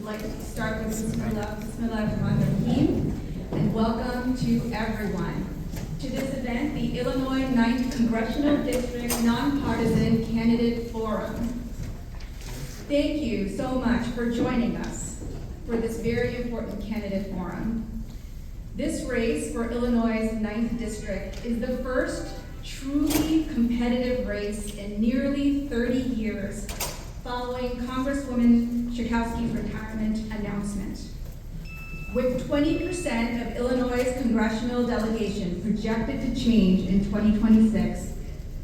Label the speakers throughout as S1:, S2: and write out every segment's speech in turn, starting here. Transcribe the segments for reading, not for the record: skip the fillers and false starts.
S1: like to start with Bismillahirrahmanirrahim, and welcome to everyone to this event, the Illinois 9th Congressional District Nonpartisan Candidate Forum. Thank you so much for joining us for this very important candidate forum. This race for Illinois' 9th District is the first truly competitive race in nearly 30 years following Congresswoman Schakowsky's retirement announcement. With 20% of Illinois' congressional delegation projected to change in 2026,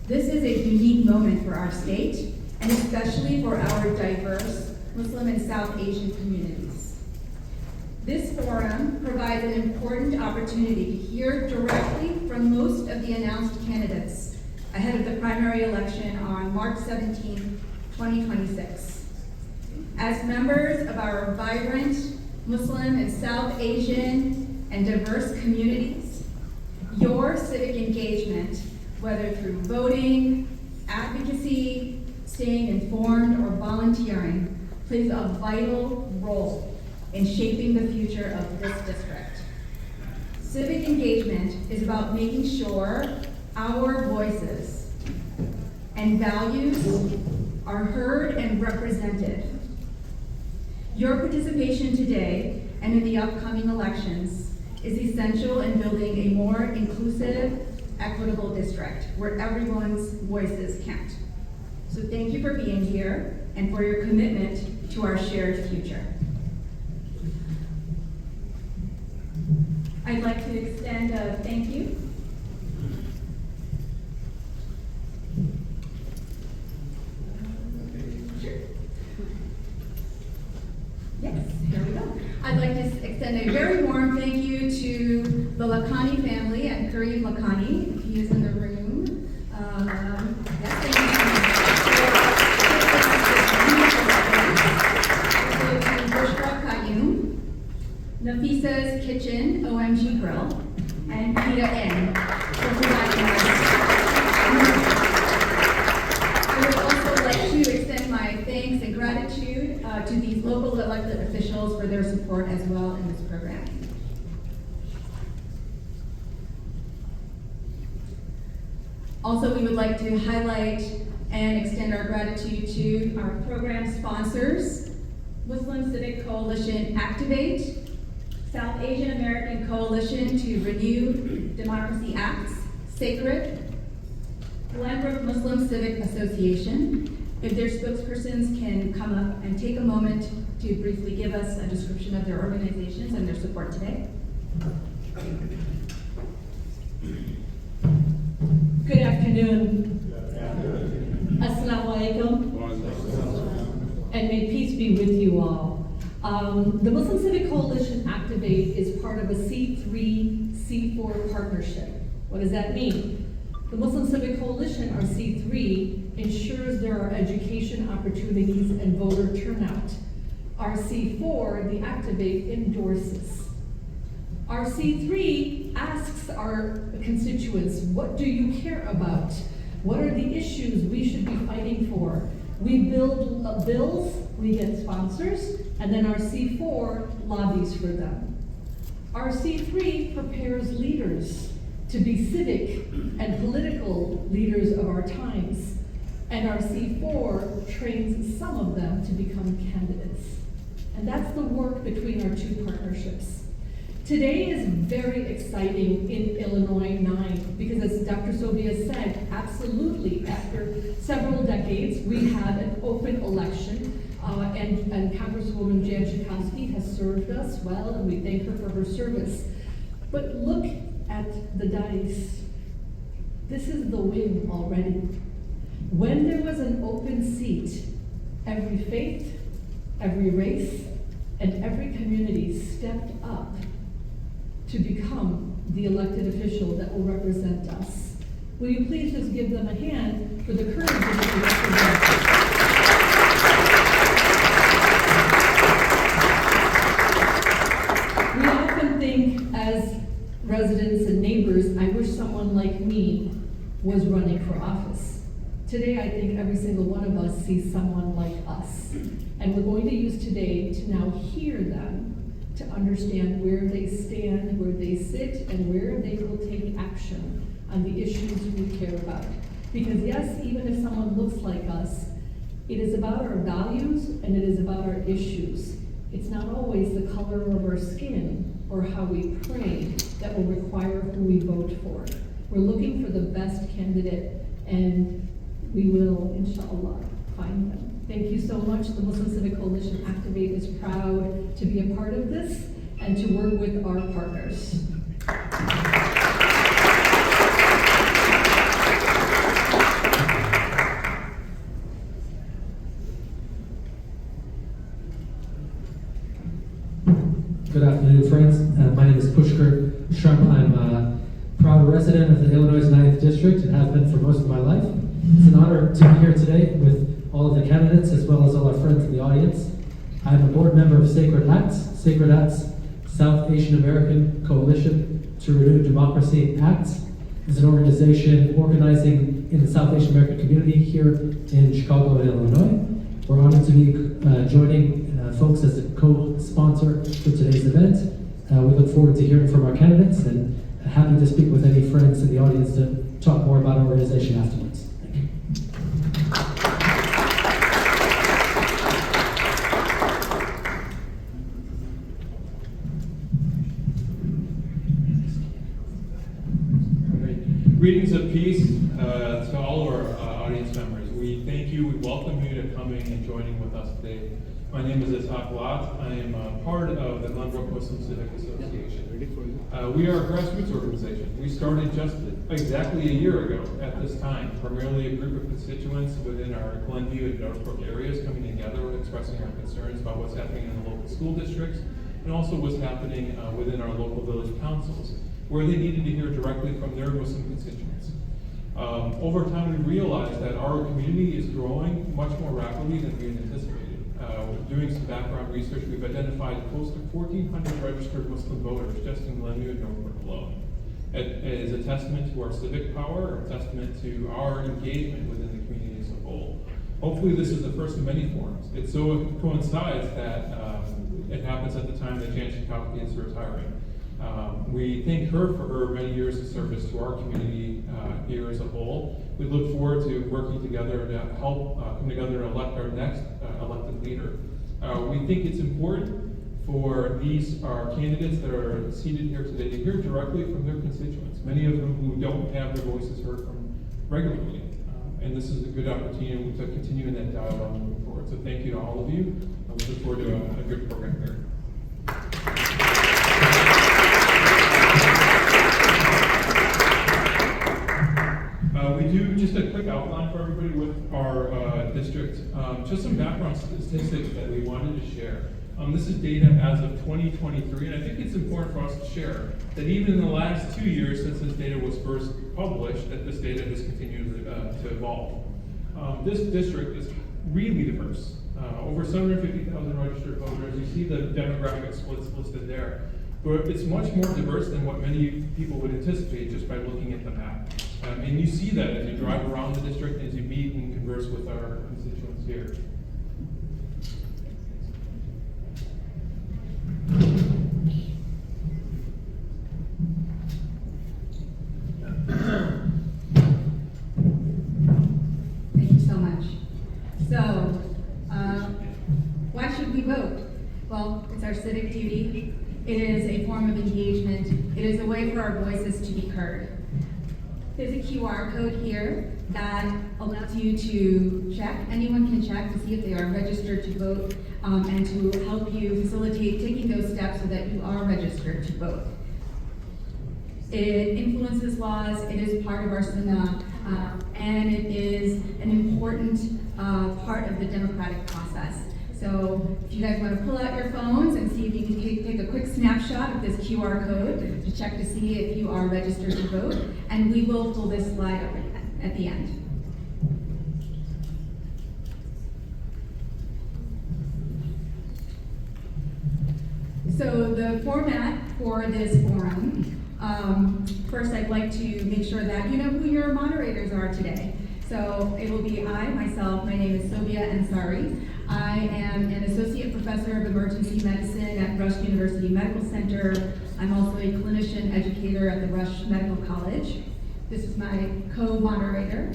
S1: this is a unique moment for our state, and especially for our diverse Muslim and South Asian communities. This forum provides an important opportunity to hear directly from most of the announced candidates ahead of the primary election on March 17, 2026. As members of our vibrant Muslim and South Asian and diverse communities, your civic engagement, whether through voting, advocacy, staying informed, or volunteering, plays a vital role in shaping the future of this district. Civic engagement is about making sure our voices and values are heard and represented. Your participation today and in the upcoming elections is essential in building a more inclusive, equitable district where everyone's voices count. So thank you for being here and for your commitment to our shared future. I'd like to extend a thank you Yes, here we go. I'd like to extend a very warm thank you to the Lakhani family and Kareem Lakhani, if he is in the room. Yes, thank you. To Bushra Qayyum, Nafisa's Kitchen, OMG Grill, and Peter N. for providing us. I would also like to extend my thanks and gratitude to these local elected officials for their support as well in this program. Also, we would like to highlight and extend our gratitude to our program sponsors, Muslim Civic Coalition Activate, South Asian American Coalition to Renew Democracy Acts, Sacred, Glenbrook Muslim Civic Association. If their spokespersons can come up and take a moment to briefly give us a description of their organizations and their support today.
S2: Good afternoon. Assalamu alaikum. And may peace be with you all. The Muslim Civic Coalition Activate is part of a C3-C4 partnership. What does that mean? The Muslim Civic Coalition, or C3, ensures there are education opportunities and voter turnout. Our C4, the Activate, endorses. Our C3 asks our constituents, what do you care about? What are the issues we should be fighting for? We build bills, we get sponsors, and then our C4 lobbies for them. Our C3 prepares leaders to be civic and political leaders of our times. And our C4 trains some of them to become candidates. And that's the work between our two partnerships. Today is very exciting in Illinois 9 because, as Dr. Sylvia said, absolutely, after several decades, we have an open election, and Congresswoman Jan Schakowsky has served us well, and we thank her for her service. But look at the dice. This is the win already. When there was an open seat, every faith, every race, and every community stepped up to become the elected official that will represent us. Will you please just give them a hand for the courage that they represent? We often think as residents and neighbors, I wish someone like me was running for office. Today, I think every single one of us sees someone like us. And we're going to use today to now hear them, to understand where they stand, where they sit, and where they will take action on the issues we care about. Because yes, even if someone looks like us, it is about our values and it is about our issues. It's not always the color of our skin or how we pray that will require who we vote for. We're looking for the best candidate, and we will, inshallah, find them. Thank you so much. The Muslim Civic Coalition Activate is proud to be a part of this and to work with our partners.
S3: Good afternoon, friends. My name is Pushkar Sharma. I'm a proud resident of the Illinois 9th District and have been for most of my life. It's an honor to be here today with all of the candidates as well as all our friends in the audience. I'm a board member of Sacred Acts. Sacred Acts, South Asian American Coalition to Renew Democracy Acts, is an organization organizing in the South Asian American community here in Chicago, Illinois. We're honored to be joining folks as a co-sponsor for today's event. We look forward to hearing from our candidates and happy to speak with any friends in the audience to talk more about our organization afterwards. Thank you.
S4: Greetings of peace to all of our audience members. We thank you, we welcome you to coming and joining with us today. My name is Ishaq Lat. I am part of the Glenbrook Muslim Civic Association. We are a grassroots organization. We started just exactly a year ago at this time, primarily a group of constituents within our Glenview and Northbrook areas coming together and expressing our concerns about what's happening in the local school districts and also what's happening within our local village councils, where they needed to hear directly from their Muslim constituents. Over time, we realized that our community is growing much more rapidly than we had anticipated. Doing some background research, we've identified close to 1,400 registered Muslim voters just in Glenview and Northbrook alone. It is a testament to our civic power, a testament to our engagement within the community as a whole. Hopefully this is the first of many forums. It so coincides that it happens at the time that Jan Schakowsky is retiring. We thank her for her many years of service to our community here as a whole. We look forward to working together to help come together and elect our next elected leader. We think it's important for our candidates that are seated here today to hear directly from their constituents, many of them who don't have their voices heard from regularly. And this is a good opportunity to continue in that dialogue moving forward. So thank you to all of you. I look forward to a good program here. We do just a quick outline for everybody with our district. Just some background statistics that we wanted to share. This is data as of 2023, and I think it's important for us to share that even in the last 2 years since this data was first published, that this data has continued to evolve. This district is really diverse. Over 750,000 registered voters. You see the demographic splits listed there. But it's much more diverse than what many people would anticipate just by looking at the map. And you see that as you drive around the district, as you meet and converse with our constituents here.
S1: Thank you so much. So, why should we vote? Well, it's our civic duty. It is a form of engagement. It is a way for our voices to be heard. There's a QR code here that allows you to check. Anyone can check to see if they are registered to vote and to help you facilitate taking those steps so that you are registered to vote. It influences laws, it is part of our sunnah, and it is an important part of the democratic process. So if you guys want to pull out your phones and see if you can take a quick snapshot of this QR code to check to see if you are registered to vote, and we will pull this slide up at the end. So the format for this forum, first I'd like to make sure that you know who your moderators are today. So it will be I, myself, my name is Sobia Ansari. I am an associate professor of emergency medicine at Rush University Medical Center. I'm also a clinician educator at the Rush Medical College. This is my co-moderator.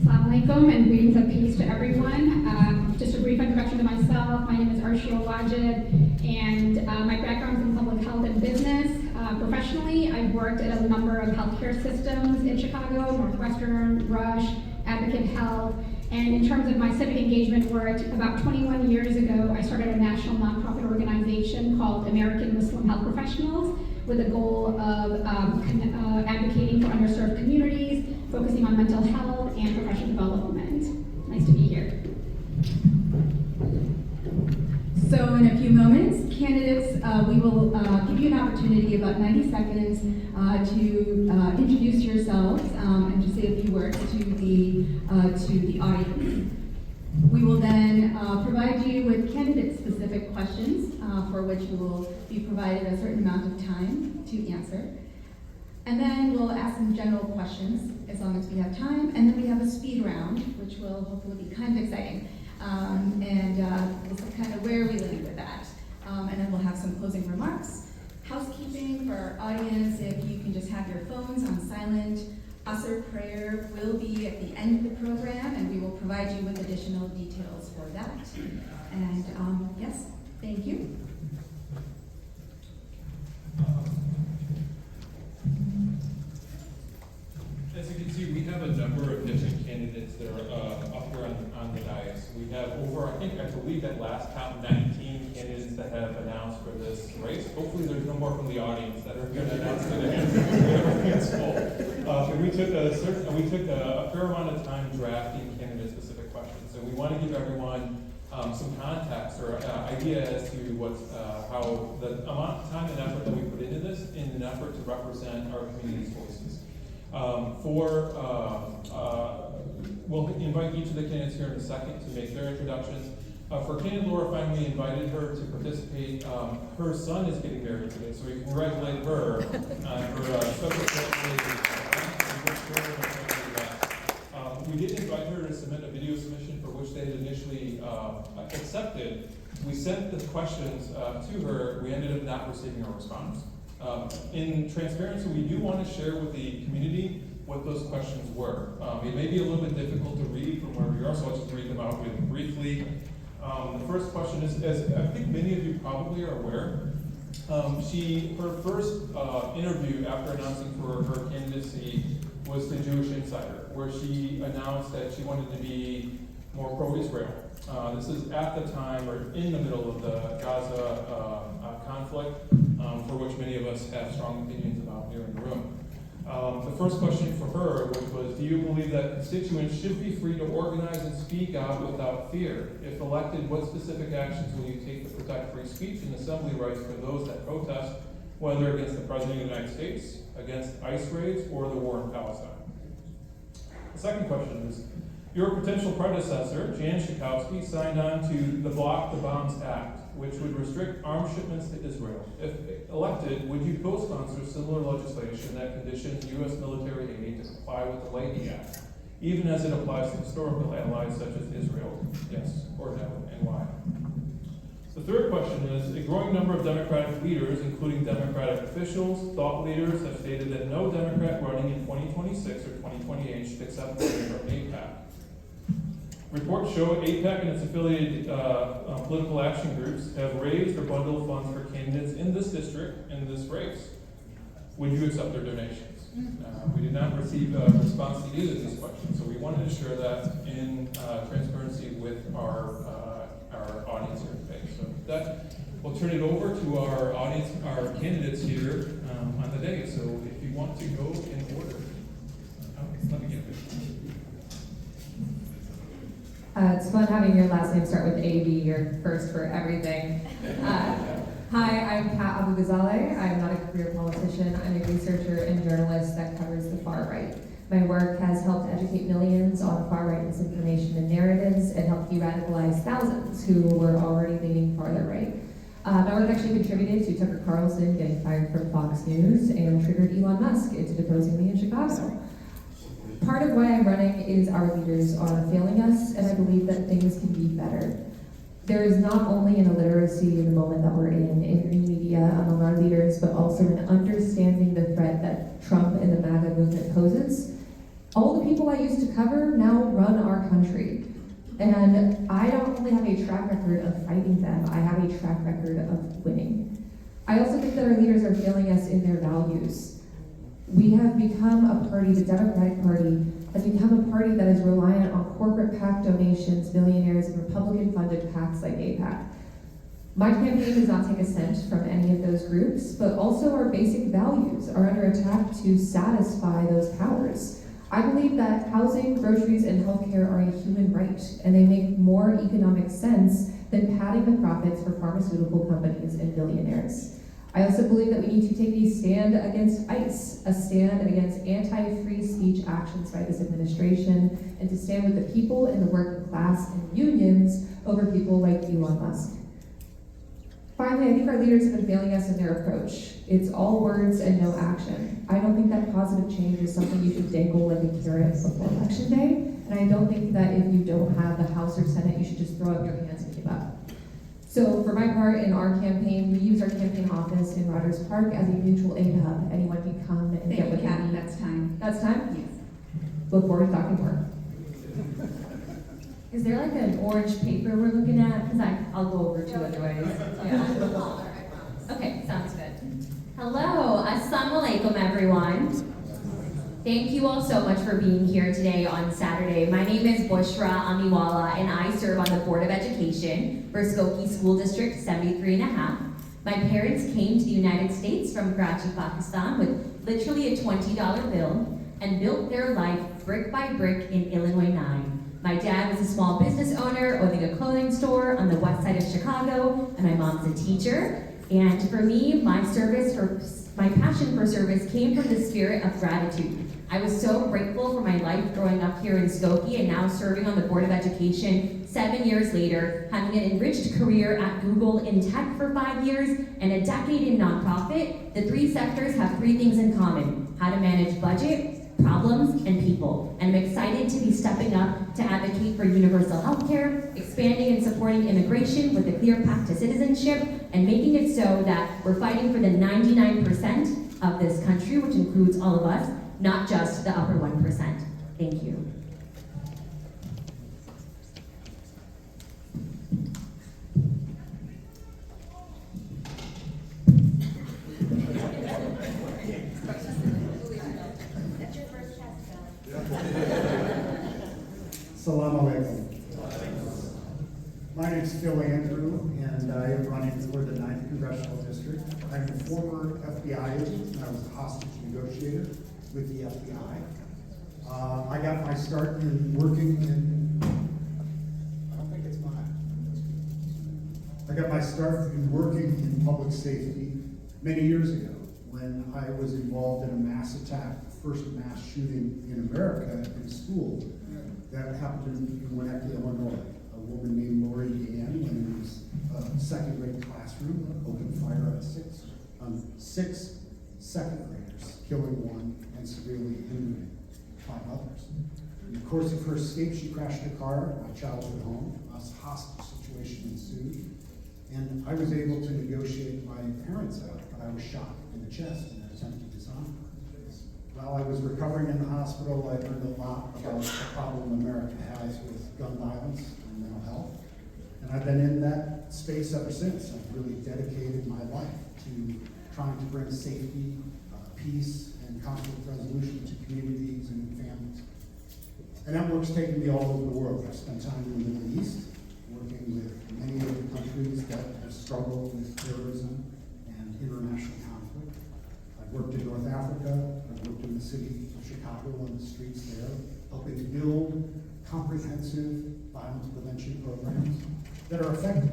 S5: Assalamu alaikum and greetings of peace to everyone. Just a brief introduction to myself. My name is Arshia Wajid, and my background is in public health and business. Professionally, I've worked at a number of healthcare systems in Chicago, Northwestern, Rush, Advocate Health, and in terms of my civic engagement work, about 21 years ago, I started a national nonprofit organization called American Muslim Health Professionals with the goal of advocating for underserved communities, focusing on mental health and professional development. Nice to be here.
S1: So in a few moments, candidates, we will give you an opportunity, about 90 seconds, to introduce yourselves and to say a few words to the audience. We will then provide you with candidate-specific questions for which you will be provided a certain amount of time to answer. And then we'll ask some general questions as long as we have time. And then we have a speed round, which will hopefully be kind of exciting. We'll see kind of where we land with that. And then we'll have some closing remarks. Housekeeping for our audience, if you can just have your phones on silent. Asr prayer will be at the end of the program, and we will provide you with additional details for that. And yes, thank you.
S4: As you can see, we have a number of different candidates that are up here on the dais. We have over, I believe at last count, 19 candidates that have announced for this race. Hopefully there's no more from the audience that are going to announce today. It's full. We took a fair amount of time drafting candidate-specific questions. So we want to give everyone some context or idea as to how the amount of time and effort that we put into this in an effort to represent our community's voices. We'll invite each of the candidates here in a second to make their introductions. For candidate Laura Fine, we invited her to participate. Her son is getting married today, so we congratulate her on her special We did invite her to submit a video submission for which they had initially accepted. We sent the questions to her. We ended up not receiving a response. In transparency, we do want to share with the community what those questions were. It may be a little bit difficult to read from where we are, so I'll just read them out really briefly. The first question is, as I think many of you probably are aware, her first interview after announcing for her candidacy was the Jewish Insider, where she announced that she wanted to be more pro-Israel. This is at the time, or in the middle of the Gaza conflict, for which many of us have strong opinions about here in the room. The first question for her, which was, do you believe that constituents should be free to organize and speak out without fear? If elected, what specific actions will you take to protect free speech and assembly rights for those that protest, whether against the President of the United States, against ICE raids, or the war in Palestine? The second question is, your potential predecessor, Jan Schakowsky, signed on to the Block the Bombs Act, which would restrict arms shipments to Israel. If elected, would you co-sponsor similar legislation that conditions U.S. military aid to comply with the Leahy Act, even as it applies to historical allies such as Israel? Yes or no, and why? The third question is, a growing number of Democratic leaders, including Democratic officials, thought leaders, have stated that no Democrat running in 2026 or 2028 should accept funding from AIPAC. Reports show AIPAC and its affiliated political action groups have raised or bundled funds for candidates in this district, in this race. Would you accept their donations? We did not receive a response to either of these questions, so we wanted to share that in transparency with our audience here today. So with that, we'll turn it over to our audience, our candidates here on the day. So if you want to go in order, let me get it.
S6: It's fun having your last name start with A-B, your first for everything. Hi, I'm Kat Abu Ghazaleh. I'm not a career politician. I'm a researcher and journalist that covers the far right. My work has helped educate millions on far right misinformation and narratives and helped de-radicalize thousands who were already leaning farther right. My work actually contributed to Tucker Carlson getting fired from Fox News and triggered Elon Musk into deposing me in Chicago. Part of why I'm running is our leaders are failing us, and I believe that things can be better. There is not only an illiteracy in the moment that we're in new media among our leaders, but also an understanding the threat that Trump and the MAGA movement poses. All the people I used to cover now run our country. And I don't only have a track record of fighting them, I have a track record of winning. I also think that our leaders are failing us in their values. We have become a party, the Democratic Party has become a party that is reliant on corporate PAC donations, billionaires, and Republican-funded PACs like AIPAC. My campaign does not take a cent from any of those groups, but also our basic values are under attack to satisfy those powers. I believe that housing, groceries, and healthcare are a human right, and they make more economic sense than padding the profits for pharmaceutical companies and billionaires. I also believe that we need to take a stand against ICE, a stand against anti-free speech actions by this administration, and to stand with the people in the working class and unions over people like Elon Musk. Finally, I think our leaders have been failing us in their approach. It's all words and no action. I don't think that positive change is something you should dangle like a carrot before Election Day, and I don't think that if you don't have the House or Senate, you should just throw up your hands and give up. So for my part in our campaign, we use our campaign office in Rogers Park as a mutual aid hub. Anyone can come and
S1: Thank
S6: get
S1: you,
S6: what they
S1: Kat,
S6: need.
S1: that's time.
S6: That's time?
S1: Yes.
S6: Look forward to talking more. Is there like an orange paper we're looking at? Because I'll go over two otherwise. Yeah. Okay, sounds good. Hello, assalamu alaikum everyone. Thank you all so much for being here today on Saturday. My name is Bushra Amiwala, and I serve on the Board of Education for Skokie School District 73.5. My parents came to the United States from Karachi, Pakistan with literally a $20 bill and built their life brick by brick in Illinois 9. My dad was a small business owner owning a clothing store on the west side of Chicago, and my mom's a teacher. And for me, my passion for service came from the spirit of gratitude. I was so grateful for my life growing up here in Skokie and now serving on the Board of Education 7 years later, having an enriched career at Google in tech for 5 years and a decade in nonprofit. The three sectors have three things in common: how to manage budget, problems, and people. And I'm excited to be stepping up to advocate for universal health care, expanding and supporting immigration with a clear path to citizenship, and making it so that we're fighting for the 99% of this country, which includes all of us, not just the upper 1%. Thank you.
S7: Assalamu alaikum. My name is Phil Andrew, and I am running for the 9th Congressional District. I'm a former FBI agent, and I was a hostage negotiator with the FBI. I got my start in working in, I don't think it's mine. I got my start in working in public safety many years ago when I was involved in a mass attack, the first mass shooting in America in school. That happened in Winnetka, Illinois. A woman named Lori Gann, in his second grade classroom, opened fire on six second graders, killing one and severely injuring 5 others. In the course of her escape, she crashed a car at my childhood home. A hostage situation ensued, and I was able to negotiate my parents out, but I was shot in the chest in an attempt to disarm her. While I was recovering in the hospital, I learned a lot about the problem America has with gun violence and mental health. And I've been in that space ever since. I've really dedicated my life to trying to bring safety, peace, and conflict resolution to communities and families. And that work's taken me all over the world. I've spent time in the Middle East, working with many of the countries that have struggled with terrorism and international conflict. I've worked in North Africa. I've worked in the city of Chicago on the streets there, helping to build comprehensive violence prevention programs that are effective.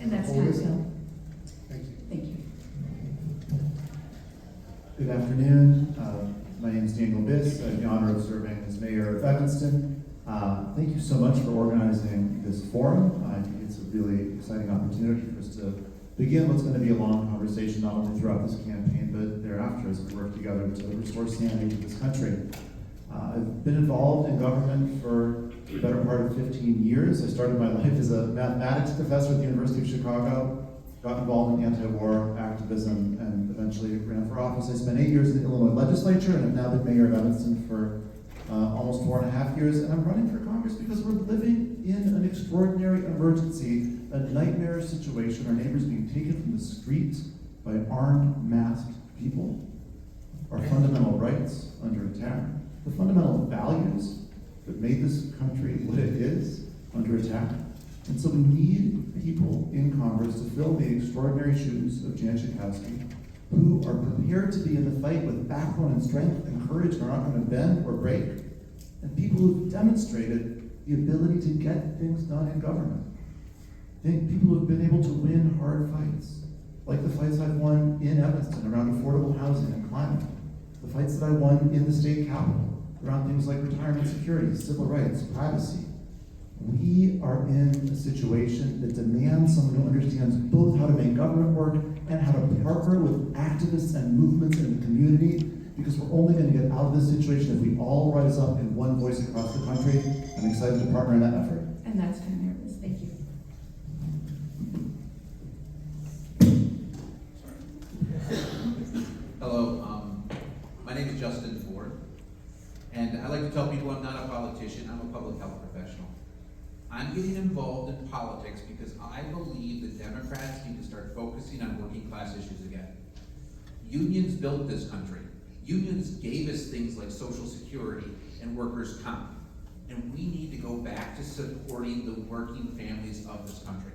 S1: And that's
S7: holistic.
S1: Phil.
S7: Thank you.
S1: Thank you.
S8: Good afternoon. My name is Daniel Biss. I have the honor of serving as mayor of Evanston. Thank you so much for organizing this forum. I think it's a really exciting opportunity for us to begin what's going to be a long conversation, not only throughout this campaign, but thereafter as we work together to restore sanity to this country. I've been involved in government for the better part of 15 years. I started my life as a mathematics professor at the University of Chicago, got involved in anti-war activism, and eventually ran for office. I spent 8 years in the Illinois legislature and have now been mayor of Evanston for almost 4.5 years, and I'm running for Congress because we're living in an extraordinary emergency, a nightmare situation, our neighbors being taken from the street by armed, masked people, our fundamental rights under attack, the fundamental values that made this country what it is under attack. And so we need people in Congress to fill the extraordinary shoes of Jan Schakowsky, who are prepared to be in the fight with backbone and strength and courage and are not going to bend or break, and people who've demonstrated the ability to get things done in government. People who've been able to win hard fights, like the fights I've won in Evanston around affordable housing and climate, the fights that I won in the state capitol around things like retirement security, civil rights, privacy. We are in a situation that demands someone who understands both how to make government work and how to partner with activists and movements in the community, because we're only going to get out of this situation if we all rise up in one voice across the country. I'm excited to partner in that effort.
S1: And that's kind of nervous. Thank you.
S9: Hello, my name is Justin Ford, and I like to tell people I'm not a politician, I'm a public health professional. I'm getting involved in politics because I believe that Democrats need to start focusing on working class issues again. Unions built this country. Unions gave us things like Social Security and workers' comp, and we need to go back to supporting the working families of this country.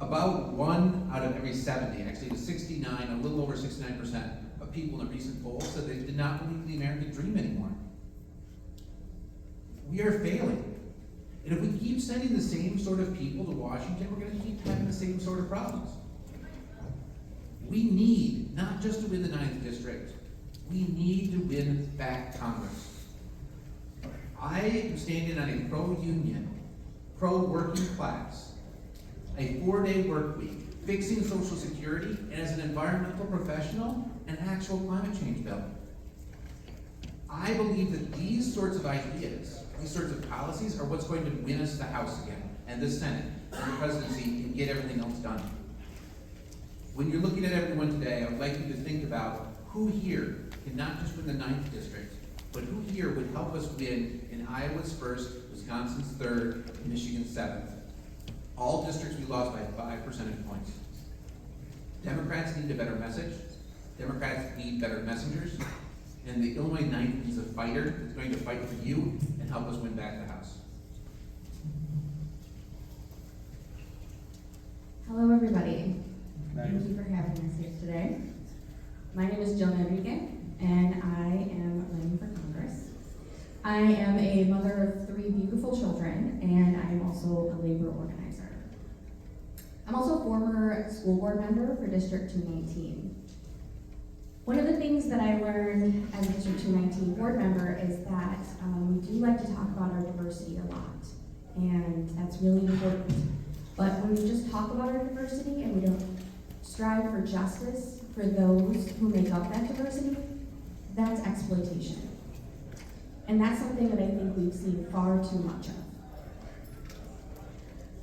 S9: About 1 out of every 70, actually it was 69, a little over 69% of people in a recent poll said they did not believe in the American dream anymore. We are failing. And if we keep sending the same sort of people to Washington, we're going to keep having the same sort of problems. We need, not just to win the 9th district, we need to win back Congress. I am standing on a pro-union, pro-working class, a 4-day work week, fixing Social Security, and as an environmental professional, an actual climate change bill. I believe that these sorts of ideas, these sorts of policies are what's going to win us the House again, and the Senate, and the presidency, and get everything else done. When you're looking at everyone today, I would like you to think about who here can not just win the 9th district, but who here would help us win in Iowa's 1st, Wisconsin's 3rd, and Michigan's 7th. All districts we lost by 5 percentage points. Democrats need a better message. Democrats need better messengers. And the Illinois 9th needs a fighter that's going to fight for you and help us win back the House.
S10: Hello, everybody. Thank you for having us here today. My name is Joan Enrique, and I am running for Congress. I am a mother of 3 beautiful children, and I am also a labor organizer. I'm also a former school board member for District 219. One of the things that I learned as a District 219 board member is that we do like to talk about our diversity a lot, and that's really important. But when we just talk about our diversity and we don't strive for justice for those who make up that diversity, that's exploitation. And that's something that I think we've seen far too much of.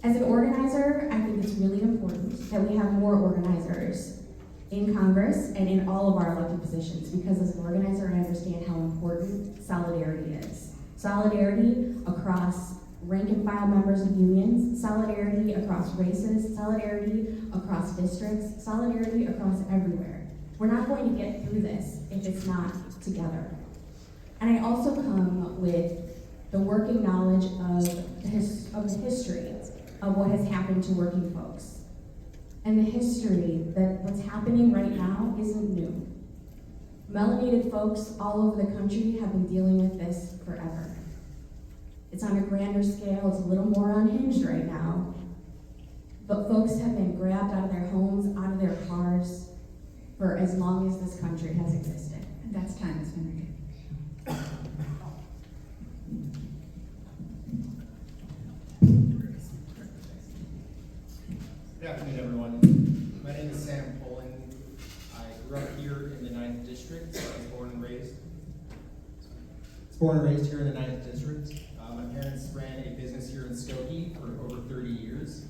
S10: As an organizer, I think it's really important that we have more organizers in Congress and in all of our elected positions, because as an organizer, I understand how important solidarity is. Solidarity across rank and file members of unions, solidarity across races, solidarity across districts, solidarity across everywhere. We're not going to get through this if it's not together. And I also come with the working knowledge of the history of what has happened to working folks. And the history that what's happening right now isn't new. Melanated folks all over the country have been dealing with this forever. It's on a grander scale, it's a little more unhinged right now. But folks have been grabbed out of their homes, out of their cars, for as long as this country has existed.
S1: And that's time, Ms. Enrique.
S11: afternoon, everyone. My name is Sam Poland. I grew up here in the 9th District. I was born and raised here in the 9th District. My parents ran a business here in Skokie for over 30 years.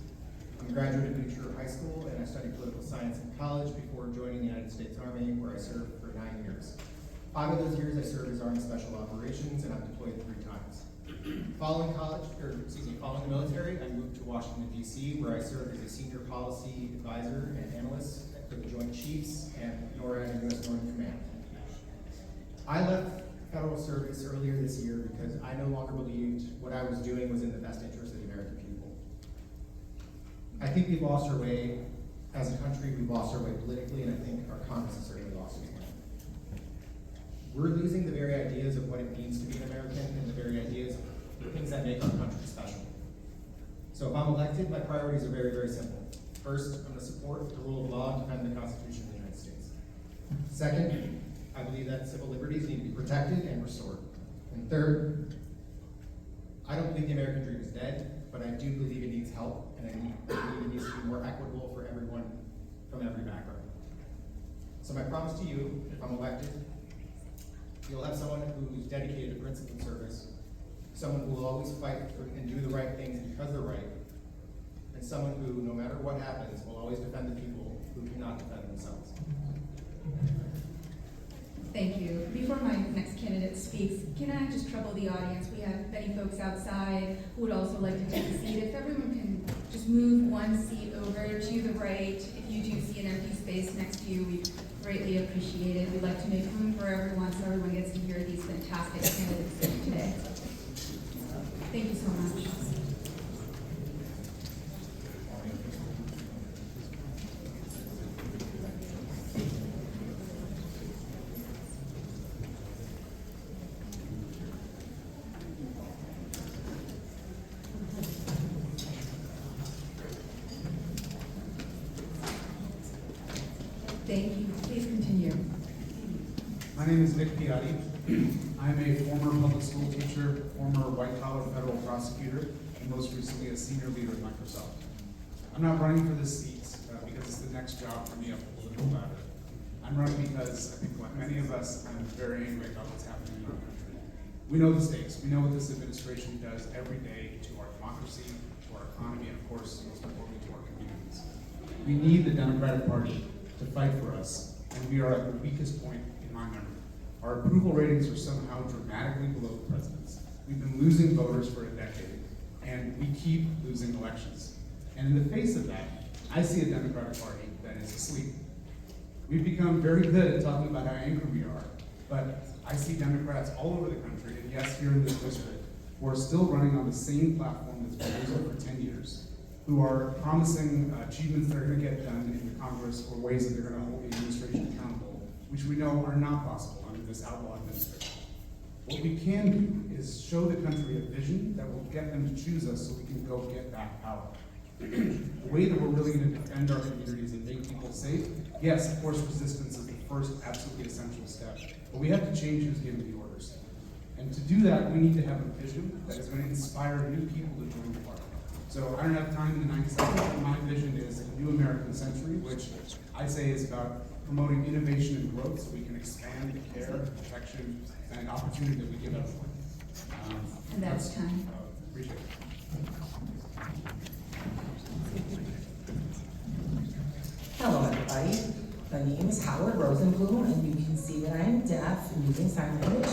S11: I'm a graduate of New Trier High School, and I studied political science in college before joining the United States Army, where I served for 9 years. 5 of those years I served as Army Special Operations, and I've deployed 3 times. Following the military, I moved to Washington, D.C., where I served as a senior policy advisor and analyst for the Joint Chiefs and NORAD and U.S. Northern Command. I left federal service earlier this year because I no longer believed what I was doing was in the best interest of the American people. I think we've lost our way as a country, we've lost our way politically, and I think our Congress has certainly lost its way. We're losing the very ideas of what it means to be an American and the very ideas of the things that make our country special. So if I'm elected, my priorities are very, very simple. First, I'm going to support the rule of law and defend the Constitution of the United States. Second, I believe that civil liberties need to be protected and restored. And third, I don't believe the American dream is dead, but I do believe it needs help, and I believe it needs to be more equitable for everyone from every background. So my promise to you, if I'm elected, you'll have someone who's dedicated to principled service, someone who will always fight for and do the right things because they're right, and someone who, no matter what happens, will always defend the people who cannot defend themselves.
S1: Thank you. Before my next candidate speaks, can I just trouble the audience? We have many folks outside who would also like to take a seat. If everyone can just move one seat over to the right. If you do see an empty space next to you, we greatly appreciate it. We'd like to make room for everyone so everyone gets to hear these fantastic candidates speak today. Thank you so much. Thank you. Please continue.
S12: My name is Nick Piatti. I'm a former public school teacher, former white-collar federal prosecutor, and most recently a senior leader at Microsoft. I'm not running for this seat because it's the next job for me up the political ladder. I'm running because I think like many of us, I'm very angry about what's happening in our country. We know the stakes. We know what this administration does every day to our democracy, to our economy, and of course, most importantly, to our communities. We need the Democratic Party to fight for us, and we are at the weakest point in my memory. Our approval ratings are somehow dramatically below the president's. We've been losing voters for a decade, and we keep losing elections. And in the face of that, I see a Democratic Party that is asleep. We've become very good at talking about how angry we are, but I see Democrats all over the country, and yes, here in this district, who are still running on the same platform that's been used for 10 years. Who are promising achievements that are going to get done in the Congress or ways that they're going to hold the administration accountable, which we know are not possible under this outlaw administration. What we can do is show the country a vision that will get them to choose us so we can go get back power. The way that we're really going to defend our communities and make people safe, yes, of course, resistance is the first absolutely essential step, but we have to change who's giving the orders. And to do that, we need to have a vision that is going to inspire new people to join the party. So I don't have time in the 90 seconds, but my vision is a new American century, which I say is about promoting innovation and growth so we can expand the care, protection, and opportunity that we give everyone.
S1: And that's time.
S12: Appreciate it.
S13: Hello, everybody. My name is Howard Rosenblum, and you can see that I am deaf and using sign language.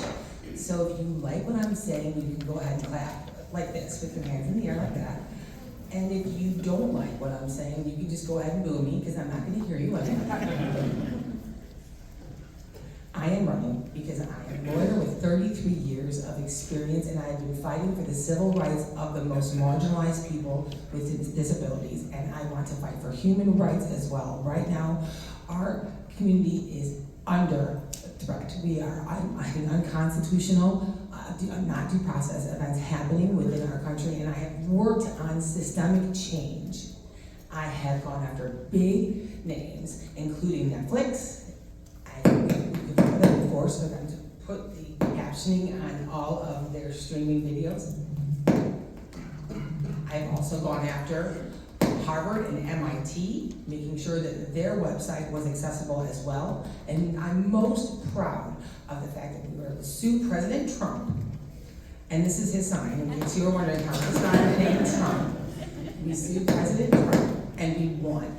S13: So if you like what I'm saying, you can go ahead and clap like this with your hands in the air like that. And if you don't like what I'm saying, you can just go ahead and boo me because I'm not going to hear you anyway. I am running because I am a lawyer with 33 years of experience, and I have been fighting for the civil rights of the most marginalized people with disabilities, and I want to fight for human rights as well. Right now, our community is under threat. We are having unconstitutional, not due process events happening within our country, and I have worked on systemic change. I have gone after big names, including Netflix. Of course, for them to put the captioning on all of their streaming videos. I've also gone after Harvard and MIT, making sure that their website was accessible as well. And I'm most proud of the fact that we were able to sue President Trump. And this is his sign, in case you were wondering how it's not named Trump. We sued President Trump and we won.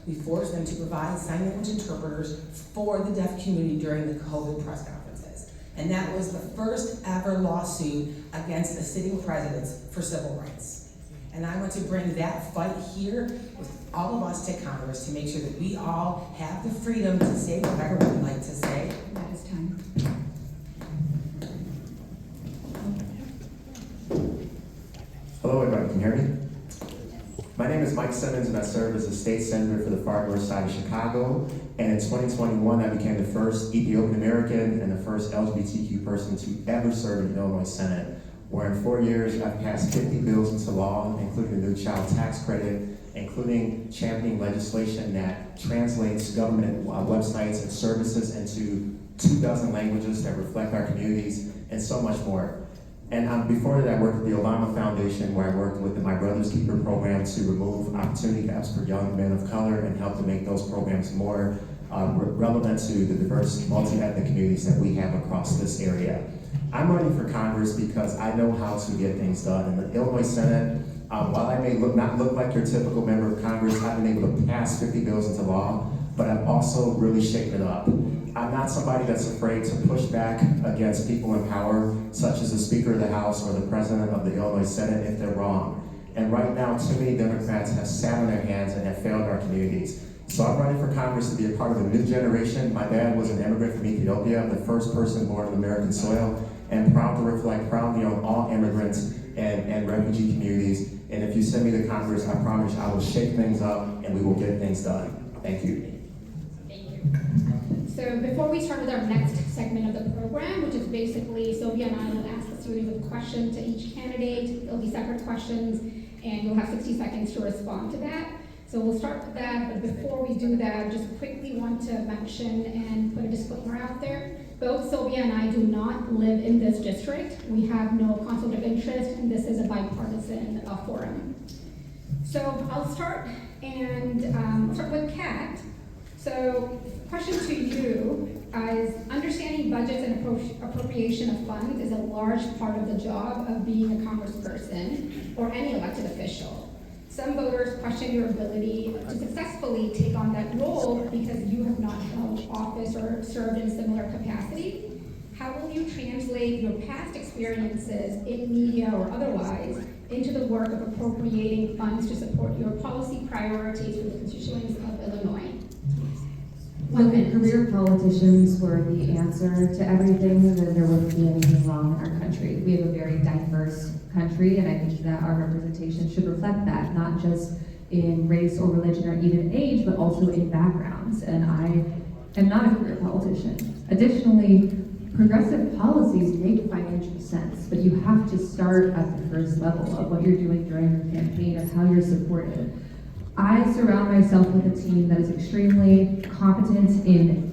S13: We forced them to provide sign language interpreters for the deaf community during the COVID press conferences. And that was the first ever lawsuit against the sitting presidents for civil rights. And I want to bring that fight here with all of us to Congress to make sure that we all have the freedom to say whatever we'd like to say.
S1: That is time.
S14: Hello, everybody. Can you hear me? My name is Mike Simmons, and I serve as a state senator for the far north side of Chicago. And in 2021, I became the first Ethiopian American and the first LGBTQ person to ever serve in the Illinois Senate, where in 4 years I've passed 50 bills into law, including the new child tax credit, including championing legislation that translates government websites and services into 24 languages that reflect our communities, and so much more. And before that, I worked at the Obama Foundation, where I worked with the My Brother's Keeper program to remove opportunity gaps for young men of color and help to make those programs more relevant to the diverse multi-ethnic communities that we have across this area. I'm running for Congress because I know how to get things done. In the Illinois Senate, while I may not look like your typical member of Congress, I've been able to pass 50 bills into law, but I've also really shaken it up. I'm not somebody that's afraid to push back against people in power, such as the Speaker of the House or the President of the Illinois Senate, if they're wrong. And right now, too many Democrats have sat on their hands and have failed our communities. So I'm running for Congress to be a part of a new generation. My dad was an immigrant from Ethiopia, the first person born on American soil, and proud to reflect proudly on all immigrants and refugee communities. And if you send me to Congress, I promise I will shake things up and we will get things done. Thank you.
S5: Thank you. So before we start with our next segment of the program, which is basically Sylvia and I will ask a series of questions to each candidate. There'll be separate questions, and you'll have 60 seconds to respond to that. So we'll start with that, but before we do that, just quickly want to mention and put a disclaimer out there. Both Sylvia and I do not live in this district. We have no conflict of interest, and this is a bipartisan forum. So I'll start, and I'll start with Kat. So question to you is, understanding budgets and appropriation of funds is a large part of the job of being a congressperson or any elected official. Some voters question your ability to successfully take on that role because you have not held office or served in similar capacity. How will you translate your past experiences in media or otherwise into the work of appropriating funds to support your policy priorities for the constituents of Illinois?
S6: When career politicians were the answer to everything, then there wouldn't be anything wrong in our country. We have a very diverse country, and I think that our representation should reflect that, not just in race or religion or even age, but also in backgrounds. And I am not a career politician. Additionally, progressive policies make financial sense, but you have to start at the first level of what you're doing during your campaign, of how you're supported. I surround myself with a team that is extremely competent in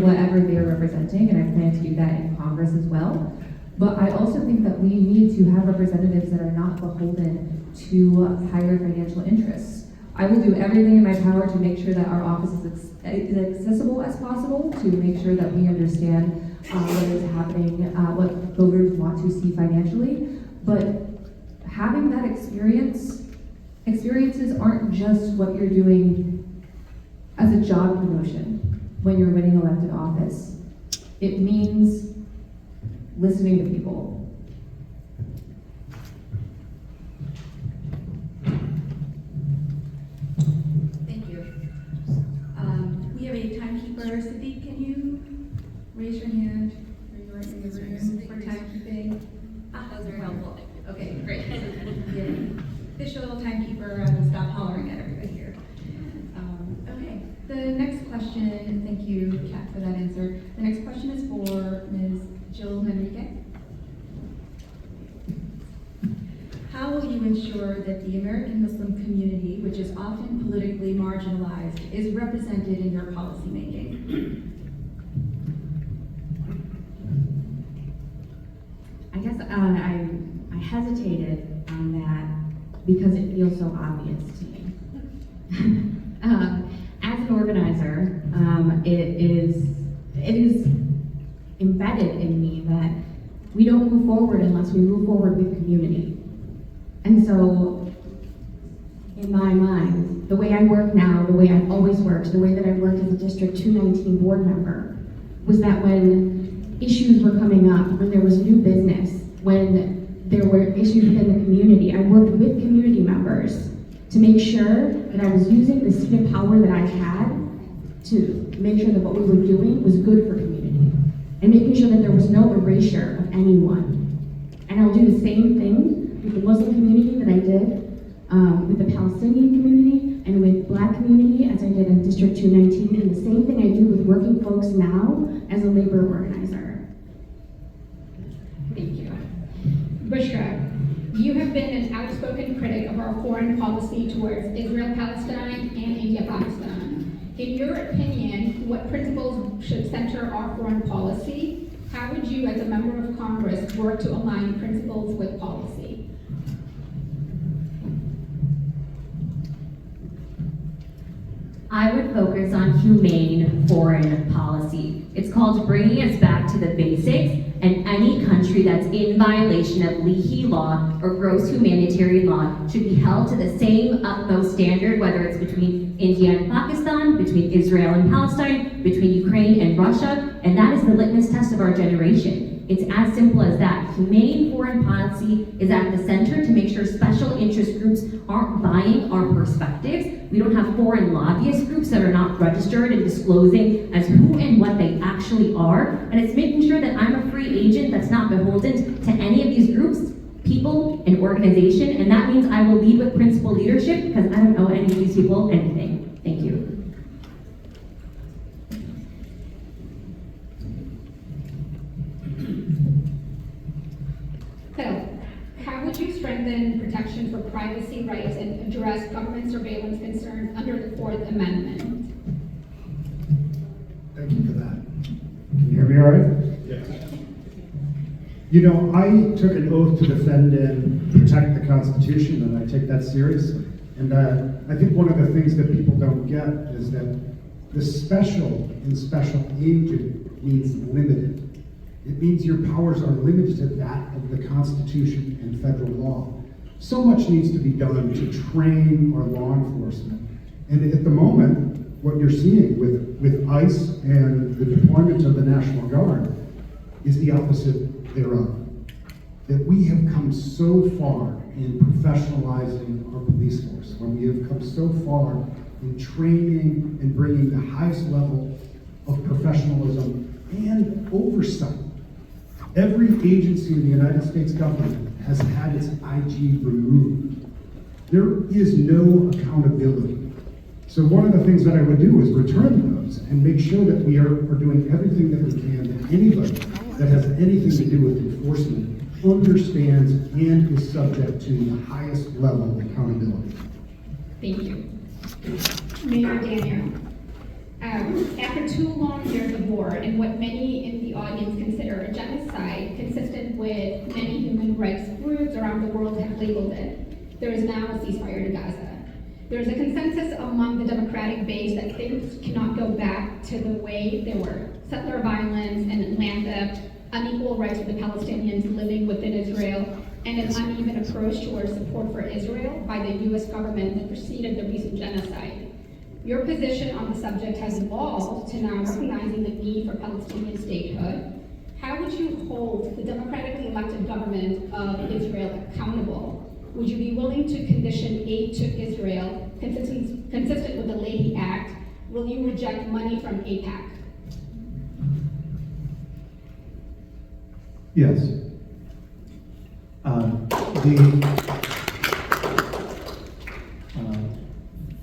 S6: whatever they are representing, and I plan to do that in Congress as well. But I also think that we need to have representatives that are not beholden to higher financial interests. I will do everything in my power to make sure that our office is as accessible as possible, to make sure that we understand what is happening, what voters want to see financially. But having that experiences aren't just what you're doing as a job promotion when you're winning elected office. It means listening to people.
S1: Thank you. We have a timekeeper. Sadiq, can you raise your hand? Are you right in the room for timekeeping? Those are helpful. Okay, great. Yeah. Official timekeeper, I will stop hollering at everybody here. Okay, the next question, thank you, Kat, for that answer. The next question is for Ms. Jill Manrique. How will you ensure that the American Muslim community, which is often politically marginalized, is represented in your policymaking?
S15: I guess I hesitated on that
S10: because it feels so obvious to me. As an organizer, it is embedded in me that we don't move forward unless we move forward with community. And so, in my mind, the way I work now, the way I've always worked, the way that I worked as a District 219 board member, was that when issues were coming up, when there was new business, when there were issues within the community, I worked with community members to make sure that I was using the seat of power that I had to make sure that what we were doing was good for community, and making sure that there was no erasure of anyone. And I'll do the same thing with the Muslim community that I did with the Palestinian community and with Black community as I did in District 219, and the same thing I do with working folks now as a labor organizer.
S5: Thank you. Bushra, you have been an outspoken critic of our foreign policy towards Israel-Palestine and India-Pakistan. In your opinion, what principles should center our foreign policy? How would you, as a member of Congress, work to align principles with policy?
S15: I would focus on humane foreign policy. It's called bringing us back to the basics, and any country that's in violation of Leahy law or gross humanitarian law should be held to the same utmost standard, whether it's between India and Pakistan, between Israel and Palestine, between Ukraine and Russia, and that is the litmus test of our generation. It's as simple as that. Humane foreign policy is at the center to make sure special interest groups aren't buying our perspectives. We don't have foreign lobbyist groups that are not registered and disclosing as who and what they actually are. And it's making sure that I'm a free agent that's not beholden to any of these groups, people, and organization. And that means I will lead with principled leadership because I don't owe any of these people anything. Thank you.
S5: Phil, how would you strengthen protection for privacy rights and address government surveillance concerns under the Fourth Amendment?
S7: Thank you for that. Can you hear me all right?
S4: Yes.
S7: You know, I took an oath to defend and protect the Constitution, and I take that seriously. And I think one of the things that people don't get is that the special in special agent means limited. It means your powers are limited to that of the Constitution and federal law. So much needs to be done to train our law enforcement. And at the moment, what you're seeing with ICE and the deployment of the National Guard is the opposite thereof. That we have come so far in professionalizing our police force, when we have come so far in training and bringing the highest level of professionalism and oversight. Every agency in the United States government has had its IG removed. There is no accountability. So one of the things that I would do is return those and make sure that we are doing everything that we can, that anybody that has anything to do with enforcement understands and is subject to the highest level of accountability.
S5: Thank you. Mayor Daniel, after 2 long years of war and what many in the audience consider a genocide consistent with many human rights groups around the world have labeled it, there is now a ceasefire to Gaza. There is a consensus among the Democratic base that things cannot go back to the way they were. Settler violence and land theft, unequal rights for the Palestinians living within Israel, and an uneven approach towards support for Israel by the U.S. government that preceded the recent genocide. Your position on the subject has evolved to now recognizing the need for Palestinian statehood. How would you hold the democratically elected government of Israel accountable? Would you be willing to condition aid to Israel consistent with the Leahy Act? Will you reject money from AIPAC?
S8: Yes.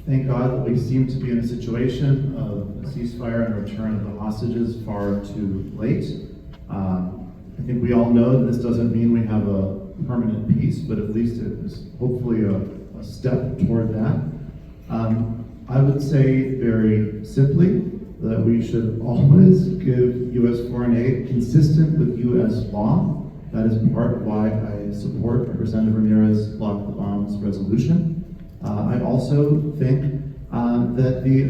S8: Thank God that we seem to be in a situation of a ceasefire and return of the hostages far too late. I think we all know that this doesn't mean we have a permanent peace, but at least it is hopefully a step toward that. I would say very simply that we should always give U.S. foreign aid consistent with U.S. law. That is part of why I support Representative Ramirez Block the Bombs resolution. I also think that the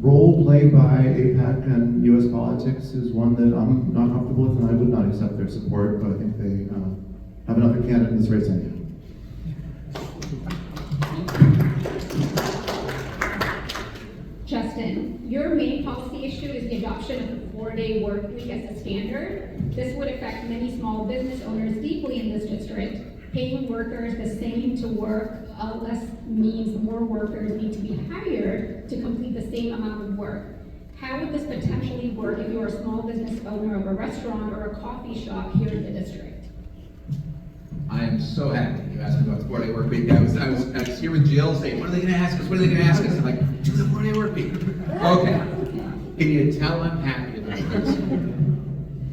S8: role played by AIPAC and U.S. politics is one that I'm not comfortable with, and I would not accept their support, but I think they have another candidate in this race anyhow.
S5: Justin, your main policy issue is the adoption of the 4-day work week as a standard. This would affect many small business owners deeply in this district. Paying workers the same to work less means more workers need to be hired to complete the same amount of work. How would this potentially work if you are a small business owner of a restaurant or a coffee shop here in the district?
S9: I am so happy you asked me about the 4-day work week. I was here with Jill saying, what are they going to ask us? What are they going to ask us? I'm like, do the 4-day work week. Okay. Can you tell I'm happy about this?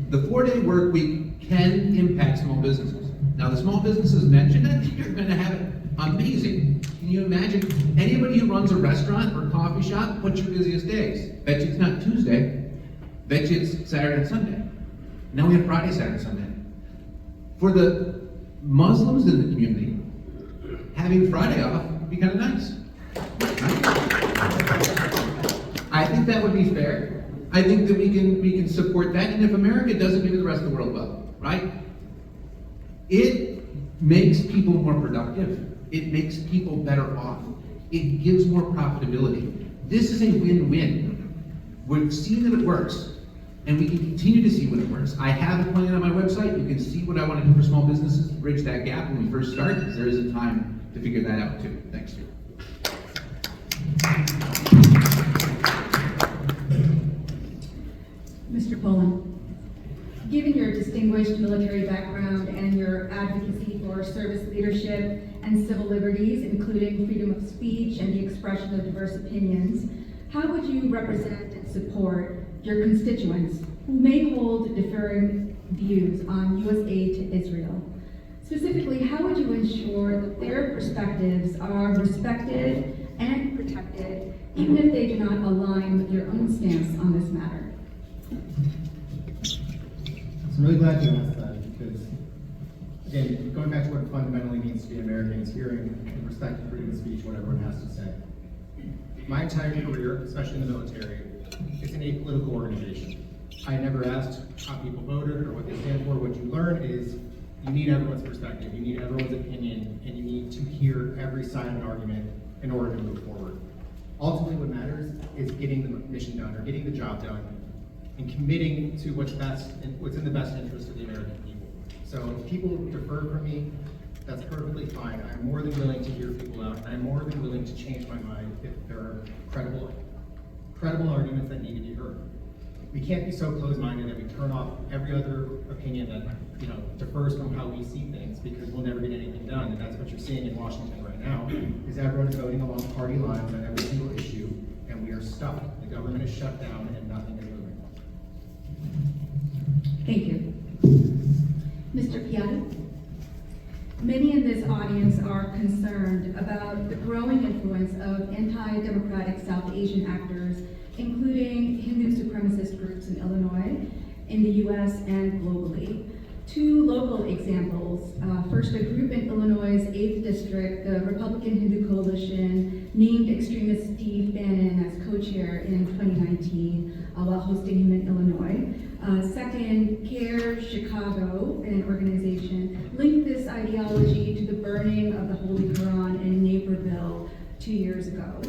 S9: The 4-day work week can impact small businesses. Now, the small businesses mentioned that you're going to have it amazing. Can you imagine anybody who runs a restaurant or coffee shop? What's your busiest days? Bet you it's not Tuesday. Bet you it's Saturday and Sunday. Now we have Friday, Saturday, Sunday. For the Muslims in the community, having Friday off would be kind of nice. Right? I think that would be fair. I think that we can support that, and if America doesn't, maybe the rest of the world will, right? It makes people more productive. It makes people better off. It gives more profitability. This is a win-win. We've seen that it works, and we can continue to see when it works. I have a plan on my website. You can see what I want to do for small businesses to bridge that gap when we first start, because there is a time to figure that out too. Thanks, Stu.
S1: Mr. Pullen, given your distinguished military background and your advocacy for service leadership and civil liberties, including freedom of speech and the expression of diverse opinions, how would you represent and support your constituents who may hold differing views on U.S. aid to Israel? Specifically, how would you ensure that their perspectives are respected and protected, even if they do not align with your own stance on this matter?
S11: I'm really glad you asked that, because, again, going back to what it fundamentally means to be American is hearing and respecting freedom of speech, what everyone has to say. My entire career, especially in the military, it's an apolitical organization. I never asked how people voted or what they stand for. What you learn is you need everyone's perspective, you need everyone's opinion, and you need to hear every side of an argument in order to move forward. Ultimately, what matters is getting the mission done, or getting the job done, and committing to what's in the best interest of the American people. So if people defer from me, that's perfectly fine. I'm more than willing to hear people out, and I'm more than willing to change my mind if there are credible arguments that need to be heard. We can't be so closed-minded that we turn off every other opinion that differs from how we see things, because we'll never get anything done. And that's what you're seeing in Washington right now, is everyone is voting along party lines on every single issue, and we are stuck. The government is shut down, and nothing is moving.
S1: Thank you. Mr. Piatti? Many in this audience are concerned about the growing influence of anti-democratic South Asian actors, including Hindu supremacist groups in Illinois, in the US, and globally. Two local examples. First, a group in Illinois' 8th District, the Republican Hindu Coalition, named extremist Steve Bannon as co-chair in 2019 while hosting him in Illinois. Second, CARE Chicago, an organization, linked this ideology to the burning of the Holy Quran in Naperville 2 years ago.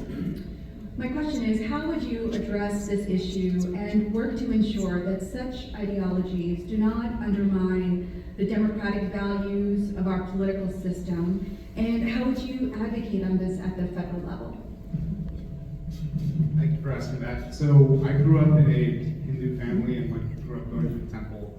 S1: My question is, how would you address this issue and work to ensure that such ideologies do not undermine the democratic values of our political system? And how would you advocate on this at the federal level?
S12: Thank you for asking that. So I grew up in a Hindu family and grew up going to the temple.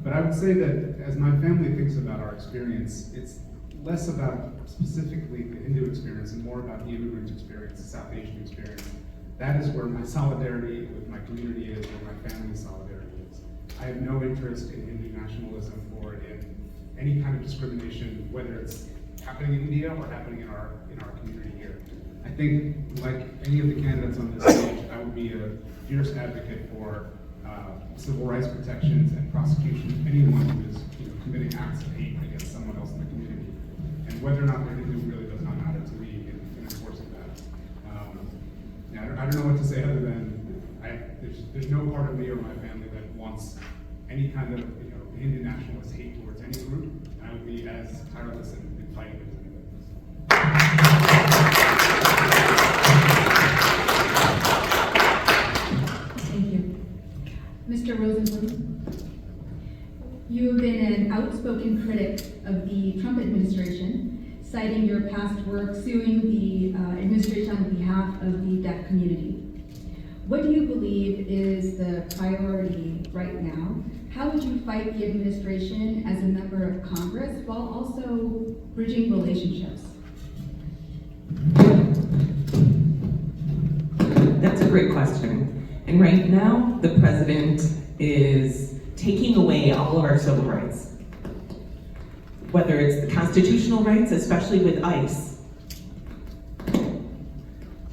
S12: But I would say that as my family thinks about our experience, it's less about specifically the Hindu experience and more about the immigrant experience, the South Asian experience. That is where my solidarity with my community is, where my family's solidarity is. I have no interest in Hindu nationalism or in any kind of discrimination, whether it's happening in India or happening in our community here. I think, like any of the candidates on this stage, I would be a fierce advocate for civil rights protections and prosecution of anyone who is committing acts of hate against someone someone else in the community. And whether or not they're Hindu really does not matter to me in enforcing that. I don't know what to say other than there's no part of me or my family that wants any kind of Hindu nationalist hate towards any group. And I would be as tireless in fighting it as anybody else.
S1: Thank you. Mr. Rosenblum, you have been an outspoken critic of the Trump administration, citing your past work suing the administration on behalf of the deaf community. What do you believe is the priority right now? How would you fight the administration as a member of Congress while also bridging relationships?
S16: That's a great question. And right now, the president is taking away all of our civil rights. Whether it's the constitutional rights, especially with ICE.